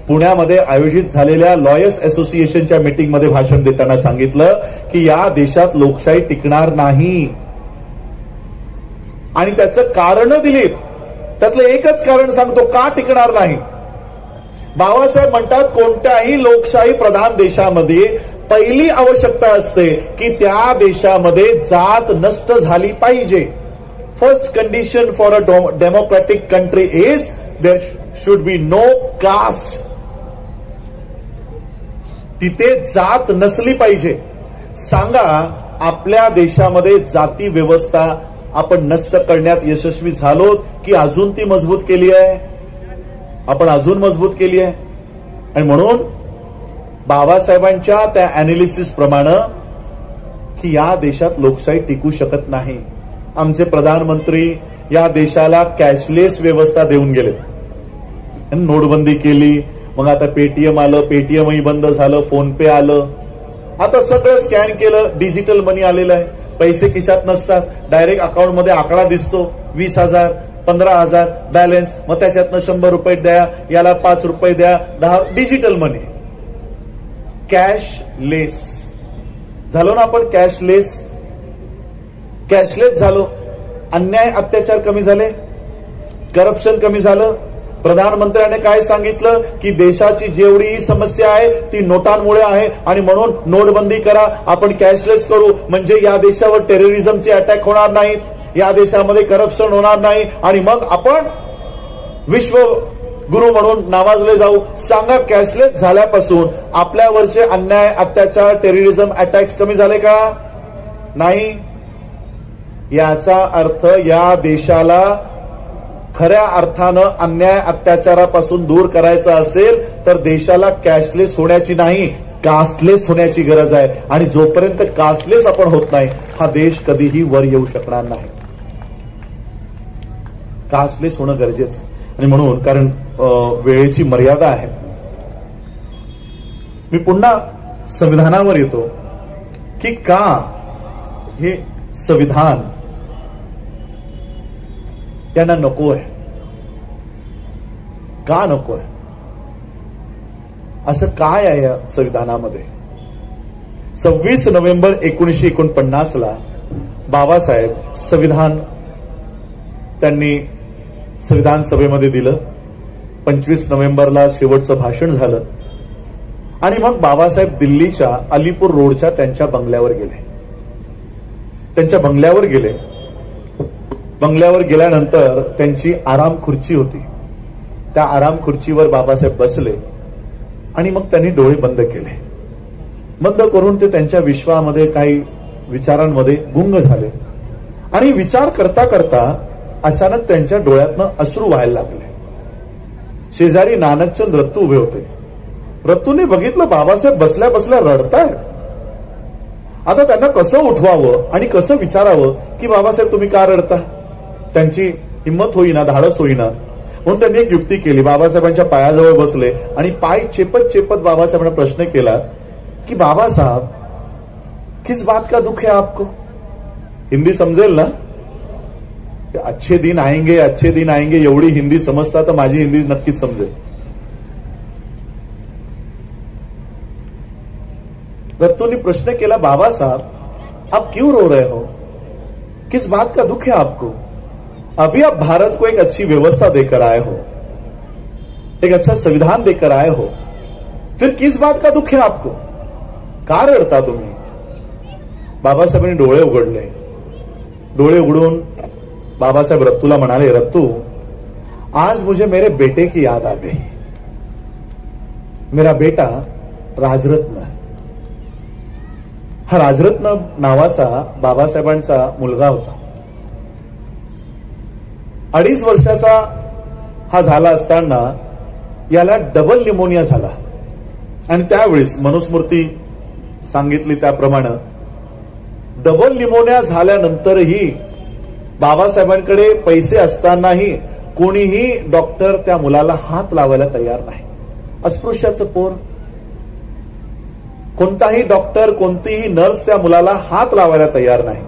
पुण्यामध्ये आयोजित झालेल्या लॉयर्स असोसिएशनच्या मीटिंगमध्ये भाषण देताना सांगितलं की या देशात लोकशाही टिकणार नाही. आणि त्याचं कारण दिलीत. त्यातलं एकच कारण सांगतो का टिकणार नाही. बाबासाहेब म्हणतात कोणत्याही लोकशाही प्रधान देशामध्ये पहिली आवश्यकता असते की त्या देशामध्ये जात नष्ट झाली पाहिजे. First condition for a democratic country is there should be no caste. तिथे जात नसली पाहिजे. सांगा आपल्या देशामध्ये जाती व्यवस्था आपण नष्ट करण्यात यशस्वी झालो की अजून ती मजबूत केली आहे? आपण अजून मजबूत केली आहे. आणि म्हणून बाबासाहेबांच्या त्या अनालिसिस प्रमाणे की या देशात लोकशाही टिकू शकत नाही. आमचे प्रधानमंत्री या देशाला कॅशलेस व्यवस्था देऊन गेले. नोटबंदी केली, मग आता पेटीएम आलं, पेटीएमही बंद झालं, फोन पे आलं, आता सगळं स्कॅन केलं, डिजिटल मनी आलेलं आहे. पैसे खिशात नसतात, डायरेक्ट अकाउंटमध्ये आकडा दिसतो, 20,000 15,000 बॅलन्स, मग त्याच्यातनं 100 रुपये द्या, याला 5 रुपये द्या, 10. डिजिटल मनी, कॅशलेस झालो ना आपण. कॅशलेस झालो. अन्याय अत्याचार कमी झाले, करप्शन कमी झालं. प्रधानमंत्र्याने काय सांगितलं की देशाची जेवढी समस्या आहे ती नोटांमुळे आहे आणि म्हणून नोटबंदी करा, आपण कॅशलेस करू, म्हणजे या देशावर टेररिझमचे अटॅक होणार नाहीत, या देशामध्ये करप्शन होणार नाही आणि मग आपण विश्व गुरु म्हणून नावाजले जाऊ. सांगा कॅशलेस झाल्यापासून आपल्यावरचे अन्याय अत्याचार टेररिझम अटॅक्स कमी झाले का? नाही. याचा अर्थ या देशाला खऱ्या अर्थानं अन्याय अत्याचारापासून दूर करायचा असेल तर देशाला कॅशलेस होण्याची नाही, कास्टलेस होण्याची गरज आहे. आणि जोपर्यंत कास्टलेस आपण होत नाही हा देश कधीही वर येऊ शकणार नाही. कास्टलेस होणं गरजेचं आहे. आणि म्हणून कारण वेळेची मर्यादा आहे, मी पुन्हा संविधानावर येतो की का हे संविधान त्यांना नको आहे, का नको आहे, असं काय आहे या संविधानामध्ये. 26 नोव्हेंबर 1949 बाबासाहेब संविधान त्यांनी संविधान सभेमध्ये दिलं. 25 नोव्हेंबरला शेवटचं भाषण झालं आणि मग बाबासाहेब दिल्लीच्या अलीपूर रोडच्या त्यांच्या बंगल्यावर गेले. त्यांच्या बंगल्यावर गेले. बंगल्यावर गेल्यानंतर त्यांची आराम खुर्ची होती, त्या आराम खुर्चीवर बाबासाहेब बसले आणि मग त्यांनी डोळे बंद केले. बंद करून ते त्यांच्या विश्वामध्ये काही विचारांमध्ये गुंग झाले आणि विचार करता करता अचानक त्यांच्या डोळ्यातनं अश्रू व्हायला लागले. शेजारी नानकचंद रत्तू उभे होते. रत्तूने बघितलं बाबासाहेब बसल्या बसल्या रडतायत. आता त्यांना कसं उठवावं आणि कसं विचारावं की बाबासाहेब तुम्ही का रडता. त्यांची हिंमत होईना, धाडस होईना, म्हणून त्यांनी एक युक्ती केली. बाबासाहेबांच्या पायाजवळ बसले आणि पाय चेपत चेपत बाबासाहेबांना प्रश्न केला की बाबा साहब किस बात का दुख है आपको. हिंदी समजेल ना. अच्छे दिन आएंगे, अच्छे दिन आएंगे एवढी हिंदी समजता तर माझी हिंदी नक्कीच समजेल. रत्तूने प्रश्न केला बाबा साहब आप क्यों रो रहे हो, किस बात का दुख है आपको. अभी आप भारत को एक अच्छी व्यवस्था देकर आए हो, एक अच्छा संविधान देकर आए हो, फिर किस बात का दुख है आपको, का रडता तुम्ही. बाबासाहेबांनी डोळे उघडले. डोळे उघडून बाबासाहेब रत्तूला म्हणाले, रत्तू आज मुझे मेरे बेटे की याद आ गई. मेरा बेटा राजरत्न. हा राजरत्न नावाचा बाबासाहेबांचा मुलगा होता. 2.5 वर्षाचा हा झाला असताना याला डबल निमोनिया झाला आणि त्यावेळेस मनुस्मृती सांगितली त्याप्रमाणे डबल निमोनिया झाल्यानंतरही बाबासाहेबांकडे पैसे असतानाही कोणीही डॉक्टर त्या मुलाला हात लावायला तयार नाही. अस्पृश्याचं पोर, कोणताही डॉक्टर कोणतीही नर्स त्या मुलाला हात लावायला तयार नाही.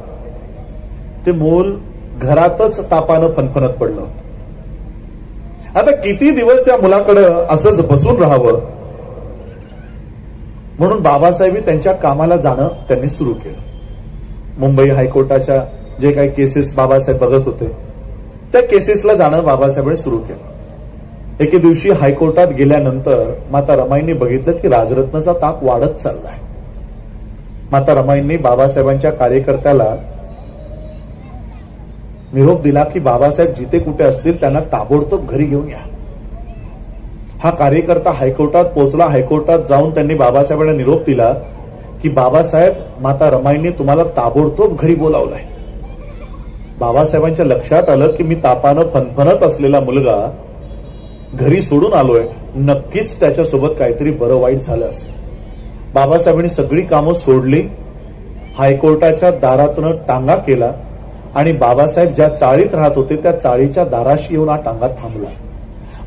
ते मूल घरातच तापानं फणफणत पडलं. आता किती दिवस त्या मुलाकडे असंच बसून राहावं म्हणून बाबासाहेब त्यांच्या कामाला जाणं त्यांनी सुरू केलं. मुंबई हायकोर्टाच्या जे काही केसेस बाबासाहेब बघत होते त्या केसेसला जाणं बाबासाहेबांनी सुरू केलं. एके दिवशी हायकोर्टात गेल्यानंतर माता रमाईंनी बघितलं की राजरत्नचा ताप वाढत चाललाय. माता रमाईंनी बाबासाहेबांच्या कार्यकर्त्याला निरोप दिला की बाबासाहेब जिथे कुठे असतील त्यांना ताबडतोब घरी घेऊन या. हा कार्यकर्ता हायकोर्टात पोहोचला. हायकोर्टात जाऊन त्यांनी बाबासाहेबांना निरोप दिला की बाबासाहेब, माता रमाईंनी तुम्हाला ताबडतोब घरी बोलावलंय. बाबासाहेबांच्या लक्षात आलं की मी तापानं फणफणत असलेला मुलगा घरी सोडून आलोय, नक्कीच त्याच्यासोबत काहीतरी बरं वाईट झालं असेल. बाबासाहेबांनी सगळी कामं सोडली, हायकोर्टाच्या दारातून टांगा केला आणि बाबासाहेब ज्या चाळीत राहत होते त्या चाळीच्या दाराशी येऊन हा टांगा थांबला.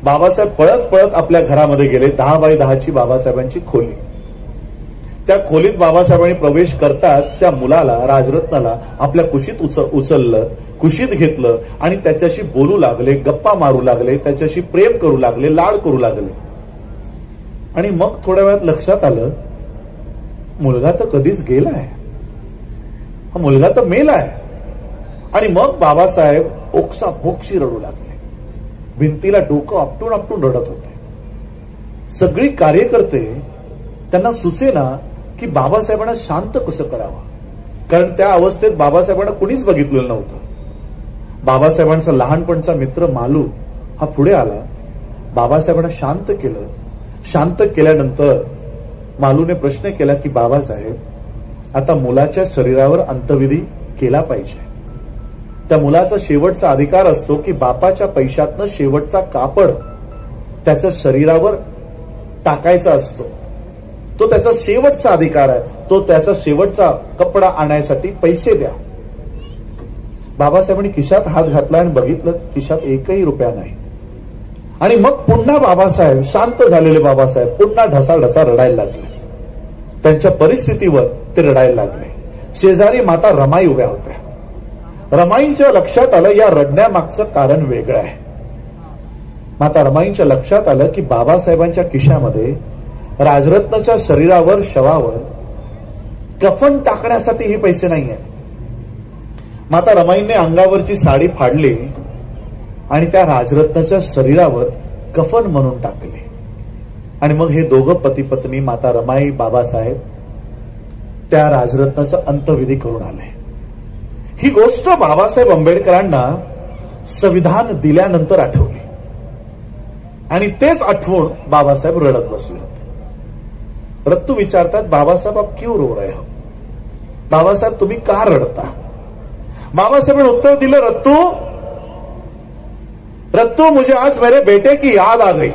बाबासाहेब पळत पळत आपल्या घरामध्ये गेले. 10 बाय 10ची बाबासाहेबांची खोली. त्या खोलीत बाबासाहेबांनी प्रवेश करताच त्या मुलाला, राजरत्नाला आपल्या कुशीत उचललं, कुशीत घेतलं आणि त्याच्याशी बोलू लागले, गप्पा मारू लागले, त्याच्याशी प्रेम करू लागले, लाड करू लागले. आणि मग थोड्या वेळात लक्षात आलं, मुलगा तर कधीच गेलाय, हा मुलगा तर मेलाय. आणि मग बाबासाहेब ओक्साबोक्शी रडू लागले. भिंतीला डोकं आपटून आपटून रडत होते. सगळी कार्यकर्ते त्यांना सुचेना की बाबासाहेबांना शांत कसं करावं, कारण त्या अवस्थेत बाबासाहेबांना कुणीच बघितलेलं नव्हतं. बाबासाहेबांचा लहानपणचा मित्र मालू हा पुढे आला. बाबासाहेबांना शांत केलं. शांत केल्यानंतर मालूने प्रश्न केला की बाबासाहेब, आता मुलाच्या शरीरावर अंत्यविधी केला पाहिजे. त्या मुलाचा शेवटचा अधिकार असतो की बापाच्या पैशातनं शेवटचा कापड त्याच्या शरीरावर टाकायचा असतो. तो त्याचा शेवटचा अधिकार आहे. तो त्याचा शेवटचा कपडा आणायसाठी पैसे द्या. बाबासाहेबांनी खिशात हात घातला आणि बघितलं खिशात एकही रुपया नाही. आणि मग पुन्हा बाबासाहेब, शांत झालेले बाबासाहेब पुन्हा ढसाढसा रडायला लागले. त्यांच्या परिस्थितीवर ते रडायला लागले. शेजारी माता रमाई उभ्या होत्या. रमाईंच्या लक्षात आलं या रडण्यामागचं कारण वेगळं आहे. माता रमाईंच्या लक्षात आलं की बाबासाहेबांच्या खिशामध्ये राजरत्नाच्या शरीरावर, शवावर कफन टाकण्यासाठी हे पैसे नाही आहेत. माता रमाईंनी अंगावरची साडी फाडली आणि त्या राजरत्नाच्या शरीरावर कफन म्हणून टाकले. आणि मग हे दोघं पती पत्नी, माता रमाई, बाबासाहेब, त्या राजरत्नाचा अंत्यविधी करून आले. ही गोष्ट बाबासाहेब आंबेडकरांना संविधान दिल्यानंतर आठवली आणि तेच आठवून बाबासाहेब रडत बसले होते. रत्तू विचारतात, बाबासाहेब आप क्यों रो रहे हो? बाबासाहेब तुम्ही का रडता? बाबासाहेब ने उत्तर दिलं, रत्तू मुझे आज मेरे बेटे की याद आ गई,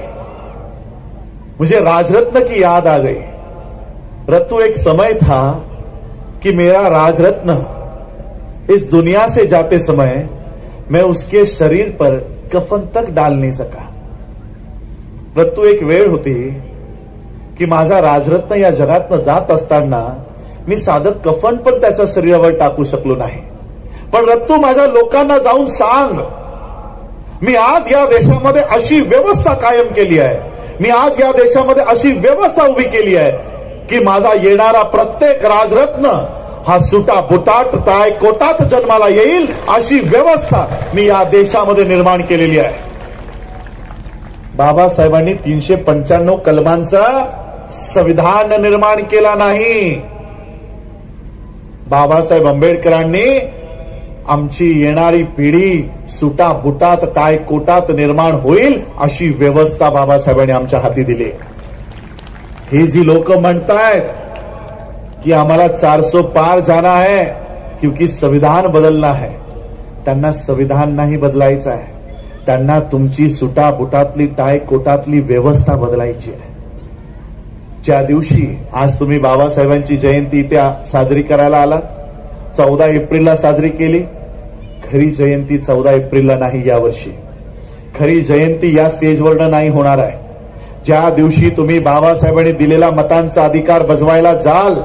मुझे राजरत्न की याद आ गई. रत्तू, एक समय था कि मेरा राजरत्न इस दुनिया से जाते समय मैं उसके शरीर पर कफन तक डाल नहीं सका. रत्तू, एक वेळ होती की माझा राजरत्न या जगातनं जात असताना मी साधं कफन पण त्याच्या शरीरावर टाकू शकलो नाही. पण रत्तू, माझ्या लोकांना जाऊन सांग, मी आज या देशामध्ये अशी व्यवस्था कायम केली आहे, मी आज या देशामध्ये अशी व्यवस्था उभी केली आहे की माझा येणारा प्रत्येक राजरत्न हा सुटा बुटाट ताय कोटात जन्माला येईल अशी व्यवस्था मी या देशामध्ये निर्माण केलेली आहे. बाबासाहेबांनी 395 कलमांचा संविधान निर्माण केला नाही. बाबासाहेब आंबेडकरांनी आमची येणारी पिढी सुटा बुटात टाय कोटात निर्माण होईल अशी व्यवस्था बाबासाहेबांनी आमच्या हाती दिली. हे जी लोक म्हणतायत कि हमारा 400 पार जाना है क्योंकि संविधान बदलना है, त्यांना संविधान नाही बदलायचं आहे, त्यांना तुमची सुटा बुटातली टाय कोटातली व्यवस्था बदलायची आहे. ज्या दिवशी आज तुम्ही बाबासाहेबांची जयंती त्या साजरी करायला आला, 14 एप्रिलला साजरी केली. खरी जयंती 14 एप्रिलला नाही, यावर्षी खरी जयंती या स्टेजवरनं नाही होणार आहे. ज्या दिवशी तुम्ही बाबासाहेबांनी दिलेला मतांचा अधिकार बजवायला जाल,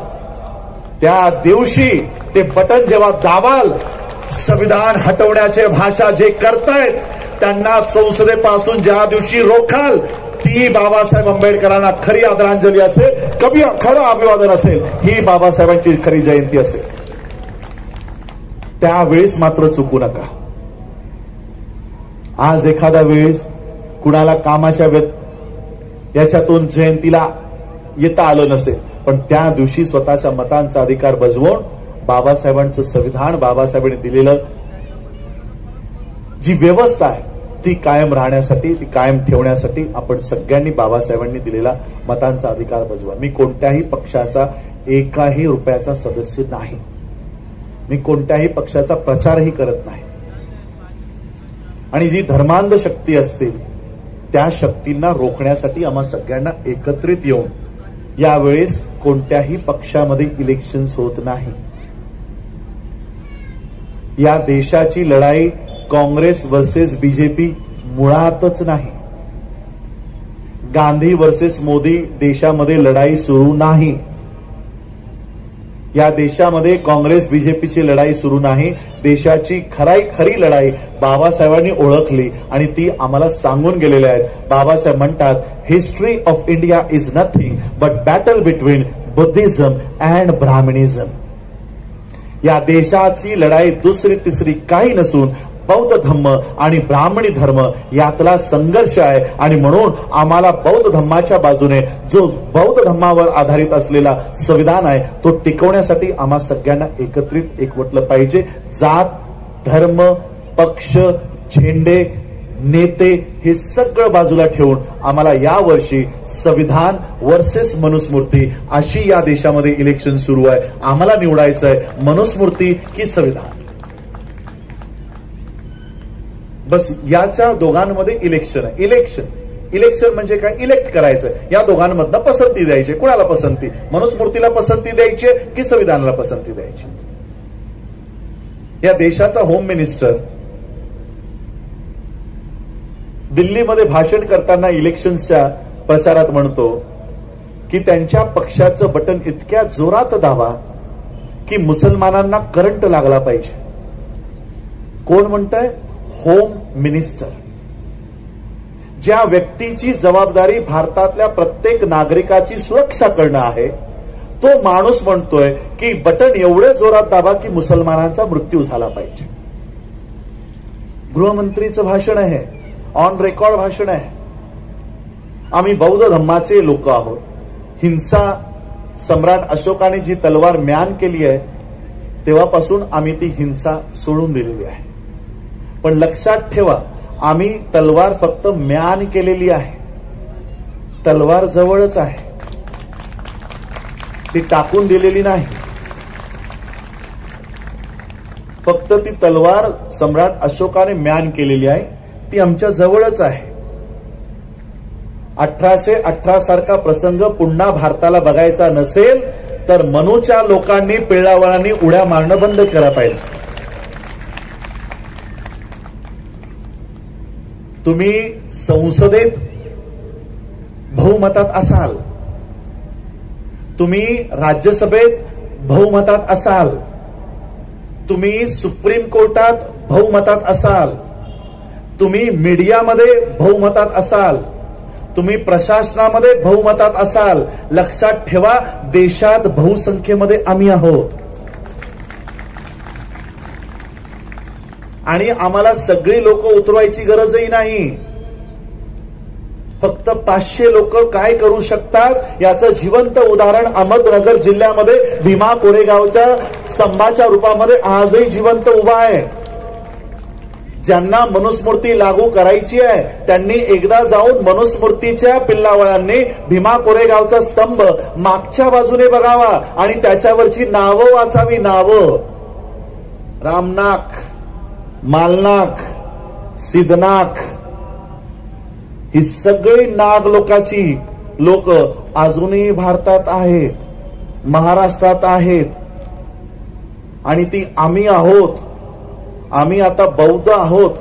त्या दिवशी ते बटन जेव्हा दाबाल, संविधान हटवण्याचे भाषा जे करतायत त्यांना संसदेपासून ज्या दिवशी रोखाल, ती बाबासाहेब आंबेडकरांना खरी आदरांजली असेल, कभी खरं अभिवादन असेल, ही बाबासाहेबांची खरी जयंती असेल. त्यावेळेस मात्र चुकू नका. आज एखादा वेळेस कुणाला कामाच्या याच्यातून जयंतीला येता आलं नसेल, पण त्या दिवशी स्वतःच्या मतांचा अधिकार बजवून बाबासाहेबांचं संविधान, बाबासाहेबांनी दिलेलं जी व्यवस्था आहे ती कायम राहण्यासाठी, ती कायम ठेवण्यासाठी आपण सगळ्यांनी बाबासाहेबांनी दिलेला मतांचा अधिकार बजवा. मी कोणत्याही पक्षाचा एकाही रुपयाचा सदस्य नाही. मी कोणत्याही पक्षाचा प्रचारही करत नाही. आणि जी धर्मांध शक्ती असतील त्या शक्तींना रोखण्यासाठी आम्हा सगळ्यांना एकत्रित येऊन यावेळेस कोणत्याही पक्षामध्ये इलेक्शन्स होत नाही. या देशाची लढाई काँग्रेस वर्सेस बीजेपी मुळातच नाही. गांधी वर्सेस मोदी देशामध्ये लढाई सुरू नाही. या देशामध्ये काँग्रेस बीजेपीची लढाई सुरू नाही. देशाची खरी लढाई बाबासाहेबांनी ओळखली आणि ती आम्हाला सांगून गेलेल्या आहेत. बाबासाहेब म्हणतात, history of India is nothing but battle between Buddhism and Brahmanism. या देशाची लढाई दुसरी तिसरी काही नसून बौद्ध धर्म आणि ब्राह्मणी धर्म यातला संघर्ष आहे. आणि म्हणून आम्हाला बौद्ध धर्माच्या बाजूने जो बौद्ध धर्मावर आधारित असलेला संविधान आहे तो टिकवण्यासाठी आम्हा सगळ्यांना एकत्रित एकवटलं पाहिजे. जात, धर्म, पक्ष, झेंडे, नेते हे सगळं बाजूला ठेवून आम्हाला यावर्षी संविधान वर्सेस मनुस्मृती अशी या देशामध्ये इलेक्शन सुरू आहे. आम्हाला निवडायचं आहे मनुस्मृती की संविधान. बस याच्या दोघांमध्ये इलेक्शन आहे. इलेक्शन म्हणजे काय? इलेक्ट करायचं. या दोघांमधनं पसंती द्यायची. कुणाला पसंती? मनुस्मृतीला पसंती द्यायची की संविधानाला पसंती द्यायची? या देशाचा होम मिनिस्टर दिल्लीमध्ये भाषण करताना इलेक्शन्सच्या प्रचारात म्हणतो की त्यांच्या पक्षाचं बटन इतक्या जोरात दाबा की मुसलमानांना करंट लागला पाहिजे. कोण म्हणतंय? Home minister. ज्या व्यक्तीची जबाबदारी भारतातल्या प्रत्येक नागरिकाची सुरक्षा करणं आहे तो माणूस म्हणतोय की बटन एवढे जोरात दाबा की मुसलमानांचा मृत्यू झाला पाहिजे. गृहमंत्रीचं भाषण आहे, ऑन रेकॉर्ड भाषण आहे. आम्ही बौद्ध धर्माचे लोक आहोत. हिंसा सम्राट अशोकाने जी तलवार म्यान केली आहे तेव्हापासून आम्ही ती हिंसा सोडून दिलेली आहे. पण लक्षात ठेवा, आम्ही तलवार फक्त म्यान केलेली आहे. तलवार जवळच आहे, ती टाकून दिलेली नाही. फक्त ती तलवार सम्राट अशोकाने म्यान केलेली आहे, ती आमच्या जवळच आहे. 1818 सारखा प्रसंग पुन्हा भारताला बघायचा नसेल तर मनूच्या लोकांनी, पिळावळांनी उड्या मारणं बंद करायला पाहिजे. तुम्ही संसदेत बहुमतात असाल, तुम्ही राज्यसभेत बहुमतात असाल, तुम्ही सुप्रीम कोर्टात बहुमतात असाल, तुम्ही मीडियामध्ये बहुमतात असाल, तुम्ही प्रशासनामध्ये बहुमतात असाल. लक्षात ठेवा, देशात बहुसंख्येमध्ये आम्ही आहोत आणि आम्हाला सगळी लोक उतरवायची गरजही नाही. फक्त 500 लोक काय करू शकतात याचं जिवंत उदाहरण अहमदनगर जिल्ह्यामध्ये भीमा कोरेगावच्या स्तंभाच्या रूपामध्ये आजही जिवंत उभा आहे. ज्यांना मनुस्मृती लागू करायची आहे त्यांनी एकदा जाऊन मनुस्मृतीच्या पिल्लावळांनी भीमा कोरेगावचा स्तंभ मागच्या बाजूने बघावा आणि त्याच्यावरची नावं वाचावी. नावं: रामनाक, मालनाक, सिद्धनाक. ही सगळी नाग लोकाची लोक अजूनही भारतात आहेत, महाराष्ट्रात आहेत आणि ती आम्ही आहोत. आम्ही आता बौद्ध आहोत.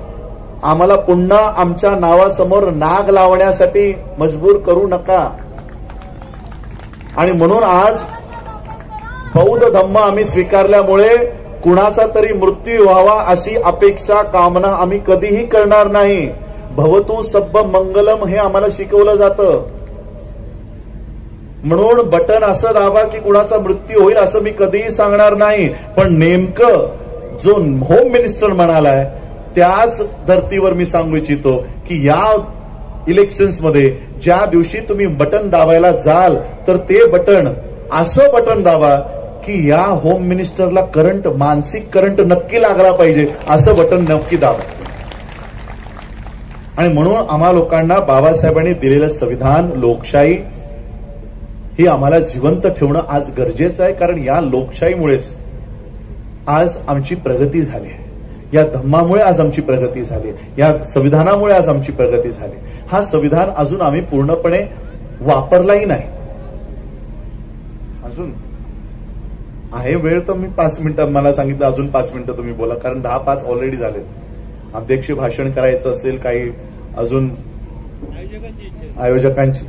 आम्हाला पुन्हा आमच्या नावासमोर नाग लावण्यासाठी मजबूर करू नका. आणि म्हणून आज बौद्ध धम्म आम्ही स्वीकारल्यामुळे कुणाचा तरी मृत्यू व्हावा अशी अपेक्षा, कामना आम्ही कधीही करणार नाही. भवतु सब्ब मंगलम हे आम्हाला शिकवलं जातं. म्हणून बटन असं दाबा की कुणाचा मृत्यू होईल असं मी कधीही सांगणार नाही. पण नेमकं जो होम मिनिस्टर म्हणालाय त्याच धर्तीवर मी सांगू इच्छितो की या इलेक्शन्समध्ये ज्या दिवशी तुम्ही बटन दाबायला जाल तर ते बटन असं बटन दाबा की या होम मिनिस्टरला करंट, मानसिक करंट नक्की लागला पाहिजे असं बटन नक्की दाबा. आणि म्हणून आम्हा लोकांना बाबासाहेबांनी दिलेलं संविधान, लोकशाही ही आम्हाला जिवंत ठेवणं आज गरजेचं आहे. कारण या लोकशाहीमुळेच आज आमची प्रगती झाली आहे, या धम्मामुळे आज आमची प्रगती झाली, या संविधानामुळे आज आमची प्रगती झाली. हा संविधान अजून आम्ही पूर्णपणे वापरलाही नाही. अजून आहे वेळ तर मी 5 मिनिटं, मला सांगितलं अजून 5 मिनिटं तुम्ही बोला, कारण 10-5 ऑलरेडी झालेत. अध्यक्ष भाषण करायचं असेल, काही अजून आयोजकांची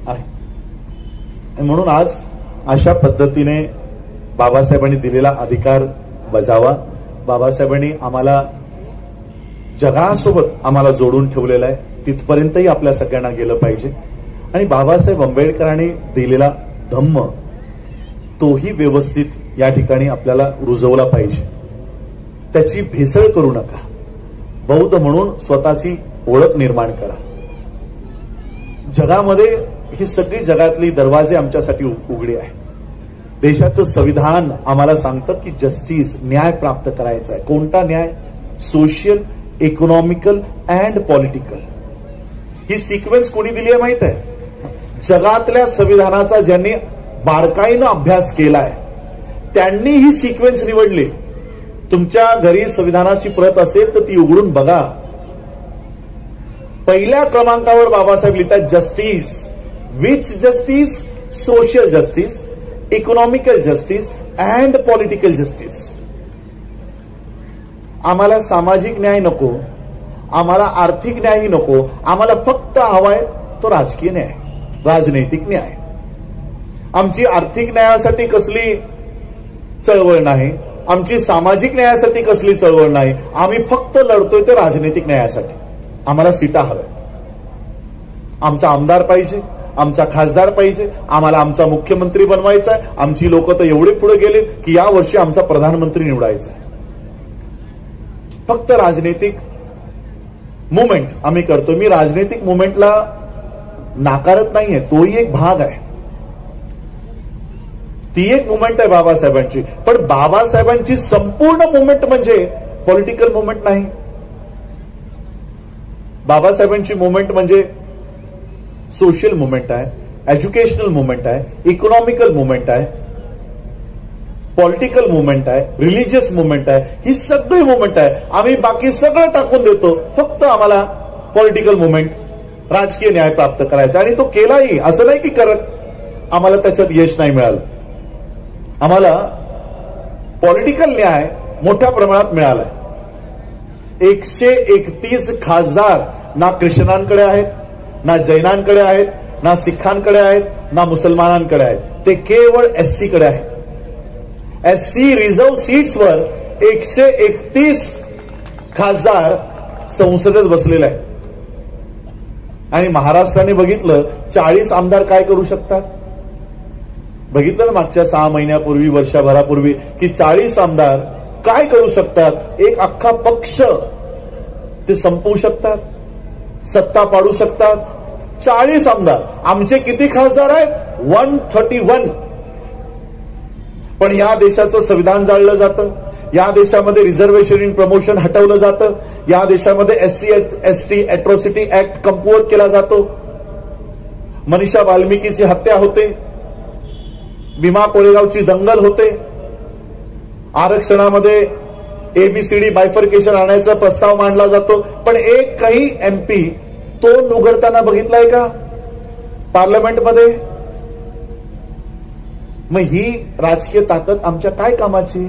आहे. म्हणून आज अशा पद्धतीने बाबासाहेबांनी दिलेला अधिकार बजावा. बाबासाहेबांनी आम्हाला जगासोबत आम्हाला जोडून ठेवलेला आहे, तिथपर्यंतही आपल्या सगळ्यांना गेलं पाहिजे. आणि बाबासाहेब आंबेडकरांनी दिलेला धम्म तोही व्यवस्थित या ठिकाणी आपल्याला रुजवला पाहिजे. त्याची भेसळ करू नका. बौद्ध म्हणून स्वतःची ओळख निर्माण करा. जगामध्ये ही सगळी जगातली दरवाजे आमच्यासाठी उघडे आहे. देशाचं संविधान आम्हाला सांगतं की जस्टिस, न्याय प्राप्त करायचा आहे. कोणता न्याय? Social, economical and political. He sequence कोणी दिली आहे माहित आहे? जगातल्या संविधानाचा ज्यांनी बारकाईनं अभ्यास केलाय त्यांनी ही सिक्वेन्स निवडली. तुमच्या घरी संविधानाची प्रत असेल तर ती उघडून बघा. पहिल्या क्रमांकावर बाबासाहेब लिहितात justice. Which justice? Social justice, economical justice and political justice. आम्हाला सामाजिक न्याय नको, आम्हाला आर्थिक न्यायही नको, आम्हाला फक्त हवाय तो राजकीय न्याय, राजनैतिक न्याय. आमची आर्थिक न्यायासाठी कसली चळवळ नाही, आमची सामाजिक न्यायासाठी कसली चळवळ नाही. आम्ही फक्त लढतोय ते राजनैतिक न्यायासाठी. आम्हाला सीटा हव्या, आमचा आमदार पाहिजे, आमचा खासदार पाहिजे, आम्हाला आमचा मुख्यमंत्री बनवायचा आहे. आमची लोक तर एवढे पुढे गेले की या वर्षी आमचा प्रधानमंत्री निवडायचा आहे. फक्त राजनैतिक मुवमेंट आम्ही करतो. मी राजनैतिक मुवमेंटला नाकारत नाहीये, तोही एक भाग आहे, ती एक मुवमेंट आहे बाबासाहेबांची. पण बाबासाहेबांची संपूर्ण मुवमेंट म्हणजे पॉलिटिकल मुवमेंट नाही. बाबासाहेबांची मुवमेंट म्हणजे सोशल मुवमेंट आहे, एज्युकेशनल मुवमेंट आहे, इकॉनॉमिकल मुवमेंट आहे, पॉलिटिकल मुवमेंट आहे, रिलिजियस मुवमेंट आहे. ही सगळी मुवमेंट आहे. आम्ही बाकी सगळं टाकून देतो, फक्त आम्हाला पॉलिटिकल मुवमेंट, राजकीय न्याय प्राप्त करायचा. आणि तो केलाही. असं नाही की करत आम्हाला त्याच्यात यश नाही मिळालं. आम्हाला पॉलिटिकल न्याय मोठ्या प्रमाणात मिळालाय. 131 खासदार ना ख्रिश्चनांकडे आहेत, ना जैनांकडे आहेत, ना सिखांकडे आहेत, ना मुसलमानांकडे आहेत. ते केवळ एससी कडे आहेत. एससी रिझर्व्ह सीट्सवर 131 खासदार संसदेत बसलेले आहेत. आणि महाराष्ट्राने बघितलं 40 आमदार काय करू शकतात. बघितलं ना मागच्या 6 महिन्यापूर्वी, वर्षभरापूर्वी, की 40 आमदार काय करू शकतात. एक अख्खा पक्ष ते संपवू शकतात, सत्ता पाडू शकतात. 40 आमदार. आमचे किती खासदार आहेत? 131. पण या देशाचं संविधान जाळलं जातं, या देशामध्ये रिझर्वेशन इन प्रमोशन हटवलं जातं, या देशामध्ये SC ST अॅट्रॉसिटी ऍक्ट कमकुवत केला जातो, मनीषा वाल्मिकीची हत्या होते, भीमा कोरेगावची दंगल होते, आरक्षणामध्ये ABCD बायफर्केशन आणायचा प्रस्ताव मांडला जातो. पण एकही MP तोंड उघडताना बघितलाय का पार्लमेंटमध्ये? मग ही राजकीय ताकद आमच्या काय कामाची?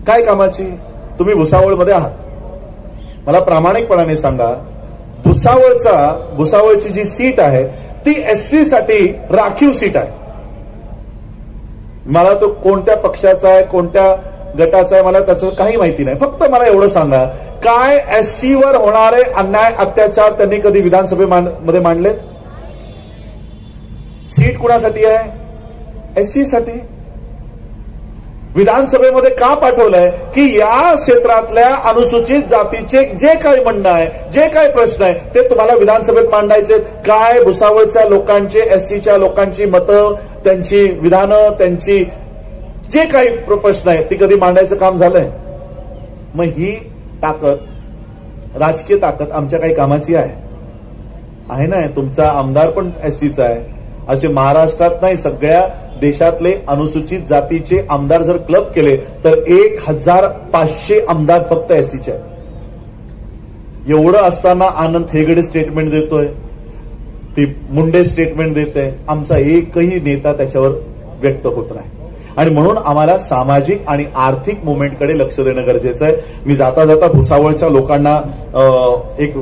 काय कामाची? तुम्ही भुसावळमध्ये आहात, मला प्रामाणिकपणाने सांगा, भुसावळची जी सीट आहे ती SC साठी राखीव सीट आहे. मला तो कोणत्या पक्षाचा आहे, कोणत्या गटाचा आहे, मला त्याचं काही माहिती नाही. फक्त मला एवढं सांगा, काय SC वर होणारे अन्याय, अत्याचार त्यांनी कधी विधानसभेमध्ये मांडलेत? सीट कुणासाठी आहे? SC साठी. विधानसभेमध्ये का पाठवलंय की या क्षेत्रातल्या अनुसूचित जातीचे जे काही म्हणणं आहे, जे काही प्रश्न आहे ते तुम्हाला विधानसभेत मांडायचे. काय भुसावळच्या लोकांचे, एससीच्या लोकांची मतं, त्यांची विधानं, त्यांची जे काही प्रश्न आहे ती कधी मांडायचं काम झालंय? मग ही ताकद, राजकीय ताकद आमच्या काही कामाची आहे ना. तुमचा आमदार पण एससीचा आहे. असे महाराष्ट्रात नाही, सगळ्या देशातले अनुसूचित जातीचे आमदार जर क्लब केले तर 1500 आमदार फक्त एससीचे आहेत. एवढं असताना आनंद हेगडे स्टेटमेंट देतोय, ती मुंडे स्टेटमेंट देते, आमचा एकही नेता त्याच्यावर व्यक्त होत नाही. आणि म्हणून आम्हाला सामाजिक आणि आर्थिक मुवमेंटकडे लक्ष देणं गरजेचं आहे. मी जाता जाता भुसावळच्या लोकांना एक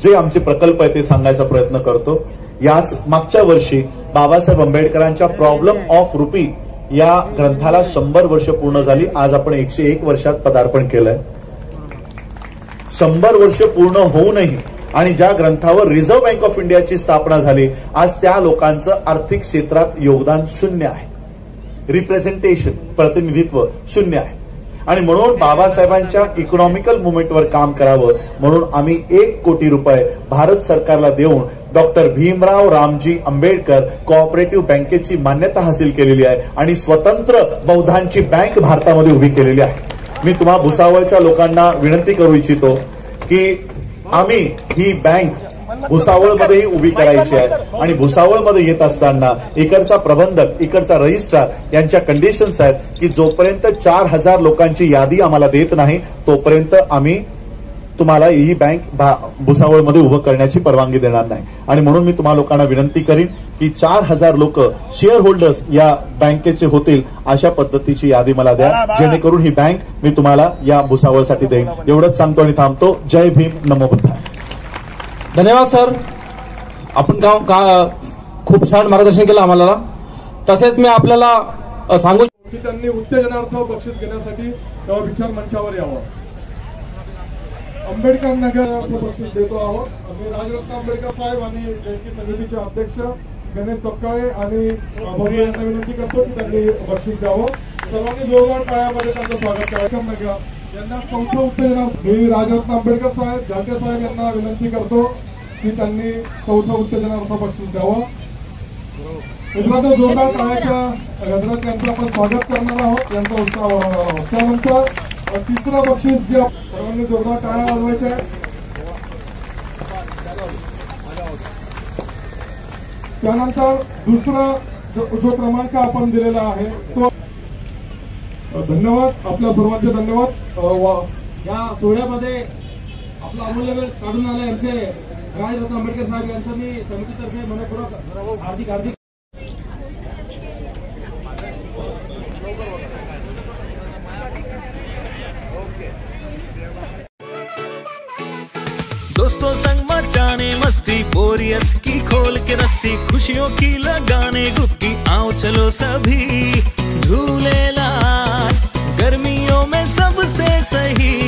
जे आमचे प्रकल्प आहे ते सांगायचा प्रयत्न करतो. याच मागच्या वर्षी बाबासाहेब आंबेडकरांच्या प्रॉब्लेम ऑफ रुपी या ग्रंथाला 100 वर्ष पूर्ण झाली. आज आपण 101 वर्षात पदार्पण केलंय. 100 वर्ष पूर्ण होऊनही आणि ज्या ग्रंथावर रिझर्व्ह बँक ऑफ इंडियाची स्थापना झाली, आज त्या लोकांचं आर्थिक क्षेत्रात योगदान शून्य आहे. रिप्रेझेंटेशन, प्रतिनिधित्व शून्य आहे. आणि म्हणून बाबासाहेबांच्या इकॉनॉमिकल मुवमेंटवर काम करावं म्हणून आम्ही 1 कोटी रुपये भारत सरकारला देऊन डॉक्टर भीमराव रामजी आंबेडकर कोऑपरेटिव्ह बँकेची मान्यता हासिल केलेली आहे आणि स्वतंत्र बौद्धांची बँक भारतामध्ये उभी केलेली आहे. मी तुम्हा भुसावळच्या लोकांना विनंती करू इच्छितो की आम्ही ही बँक भुसावळमध्येही उभी करायची आहे. आणि भुसावळमध्ये येत असताना इकडचा प्रबंधक, इकडचा रजिस्ट्रार यांच्या कंडिशन्स आहेत की जोपर्यंत 4000 लोकांची यादी आम्हाला देत नाही तोपर्यंत आम्ही तुम्हाला ही बँक भुसावळमध्ये उभं करण्याची परवानगी देणार नाही. आणि म्हणून मी तुम्हा लोकांना विनंती करीन की 4000 लोक शेअर होल्डर्स या बँकेचे होतील अशा पद्धतीची यादी मला द्या, जेणेकरून ही बँक मी तुम्हाला या भुसावळसाठी देईन. एवढंच सांगतो आणि थांबतो. जय भीम, नमो बुद्धाय. धन्यवाद सर, आपण खूप छान मार्गदर्शन केलं आम्हाला. तसेच मी आपल्याला सांगू की त्यांनी उत्तेजनार्थ बक्षीस घेण्यासाठी विचार मंचावर यावं. आंबेडकर नगर बक्षीस देतो आहोत. आम्ही राजरत्न आंबेडकर साहेब आणि जयंती समितीचे अध्यक्ष गणेश सपकाळे आणि बाबू यांना विनंती करतो की त्यांनी बक्षीस द्यावं. सर्वांनी जोरदार टाळ्यामध्ये त्यांचं स्वागत करायचं. नगर यांना 4थं उत्तेजनार्थ मी राजरत्न आंबेडकर साहेब, जानके साहेब यांना विनंती करतो की त्यांनी 4थं उत्तेजनार्थ बक्षीस द्यावं. मित्रांनो, जोरदार टाळ्याच्या गजरात त्यांचं आपण स्वागत करणार आहोत, यांचा उत्साह वाढवणार आहोत. त्यानंतर 3रं बक्षीस जे सर्वांनी जोरदार टाळ्या वाजवायच्या आहे. त्यानंतर 2रा जो क्रमांक आपण दिलेला आहे तो धन्यवाद, आपल्या सर्वांचे धन्यवाद. या सोहळ्यामध्ये आपला अमूल्य वेळ काढून आले आमचे राजरत्न आंबेडकर साहेब यांचं मी समितीतर्फे मनपूर्वक हार्दिक दोस्तों संग मचाने मस्ती, बोरियत की खोल के रस्सी, खुशियों की लगाने डुबकी, आओ चलो सभी झूलेलाल गर्मियों में सबसे सही.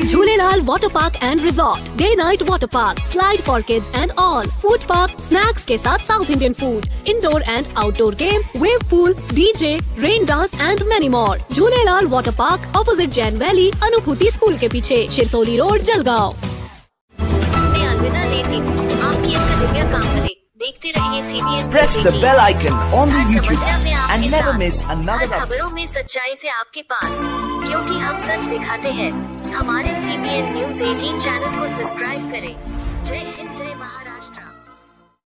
Jhulelal water park and resort, day night water park, slide for kids and all, food park, snacks के साथ south Indian food, indoor and outdoor game, wave pool, DJ, rain dance and many more. Jhulelal water park, opposite Jain valley, Anubhuti school के पीछे, Shirsoli road, Jalgaon. मैं अलविदा लेती हूँ. आपकी इसका दिव्य कामले देखते रहिए CBN. Press the bell icon on the her YouTube समस्या में app आपके and never साथ, miss another हर खबरों में सच्चाई से आपके पास, क्योंकि हम सच दिखाते हैं. हमारे CBN News 18 चैनल को सब्सक्राइब करें. जय हिंद.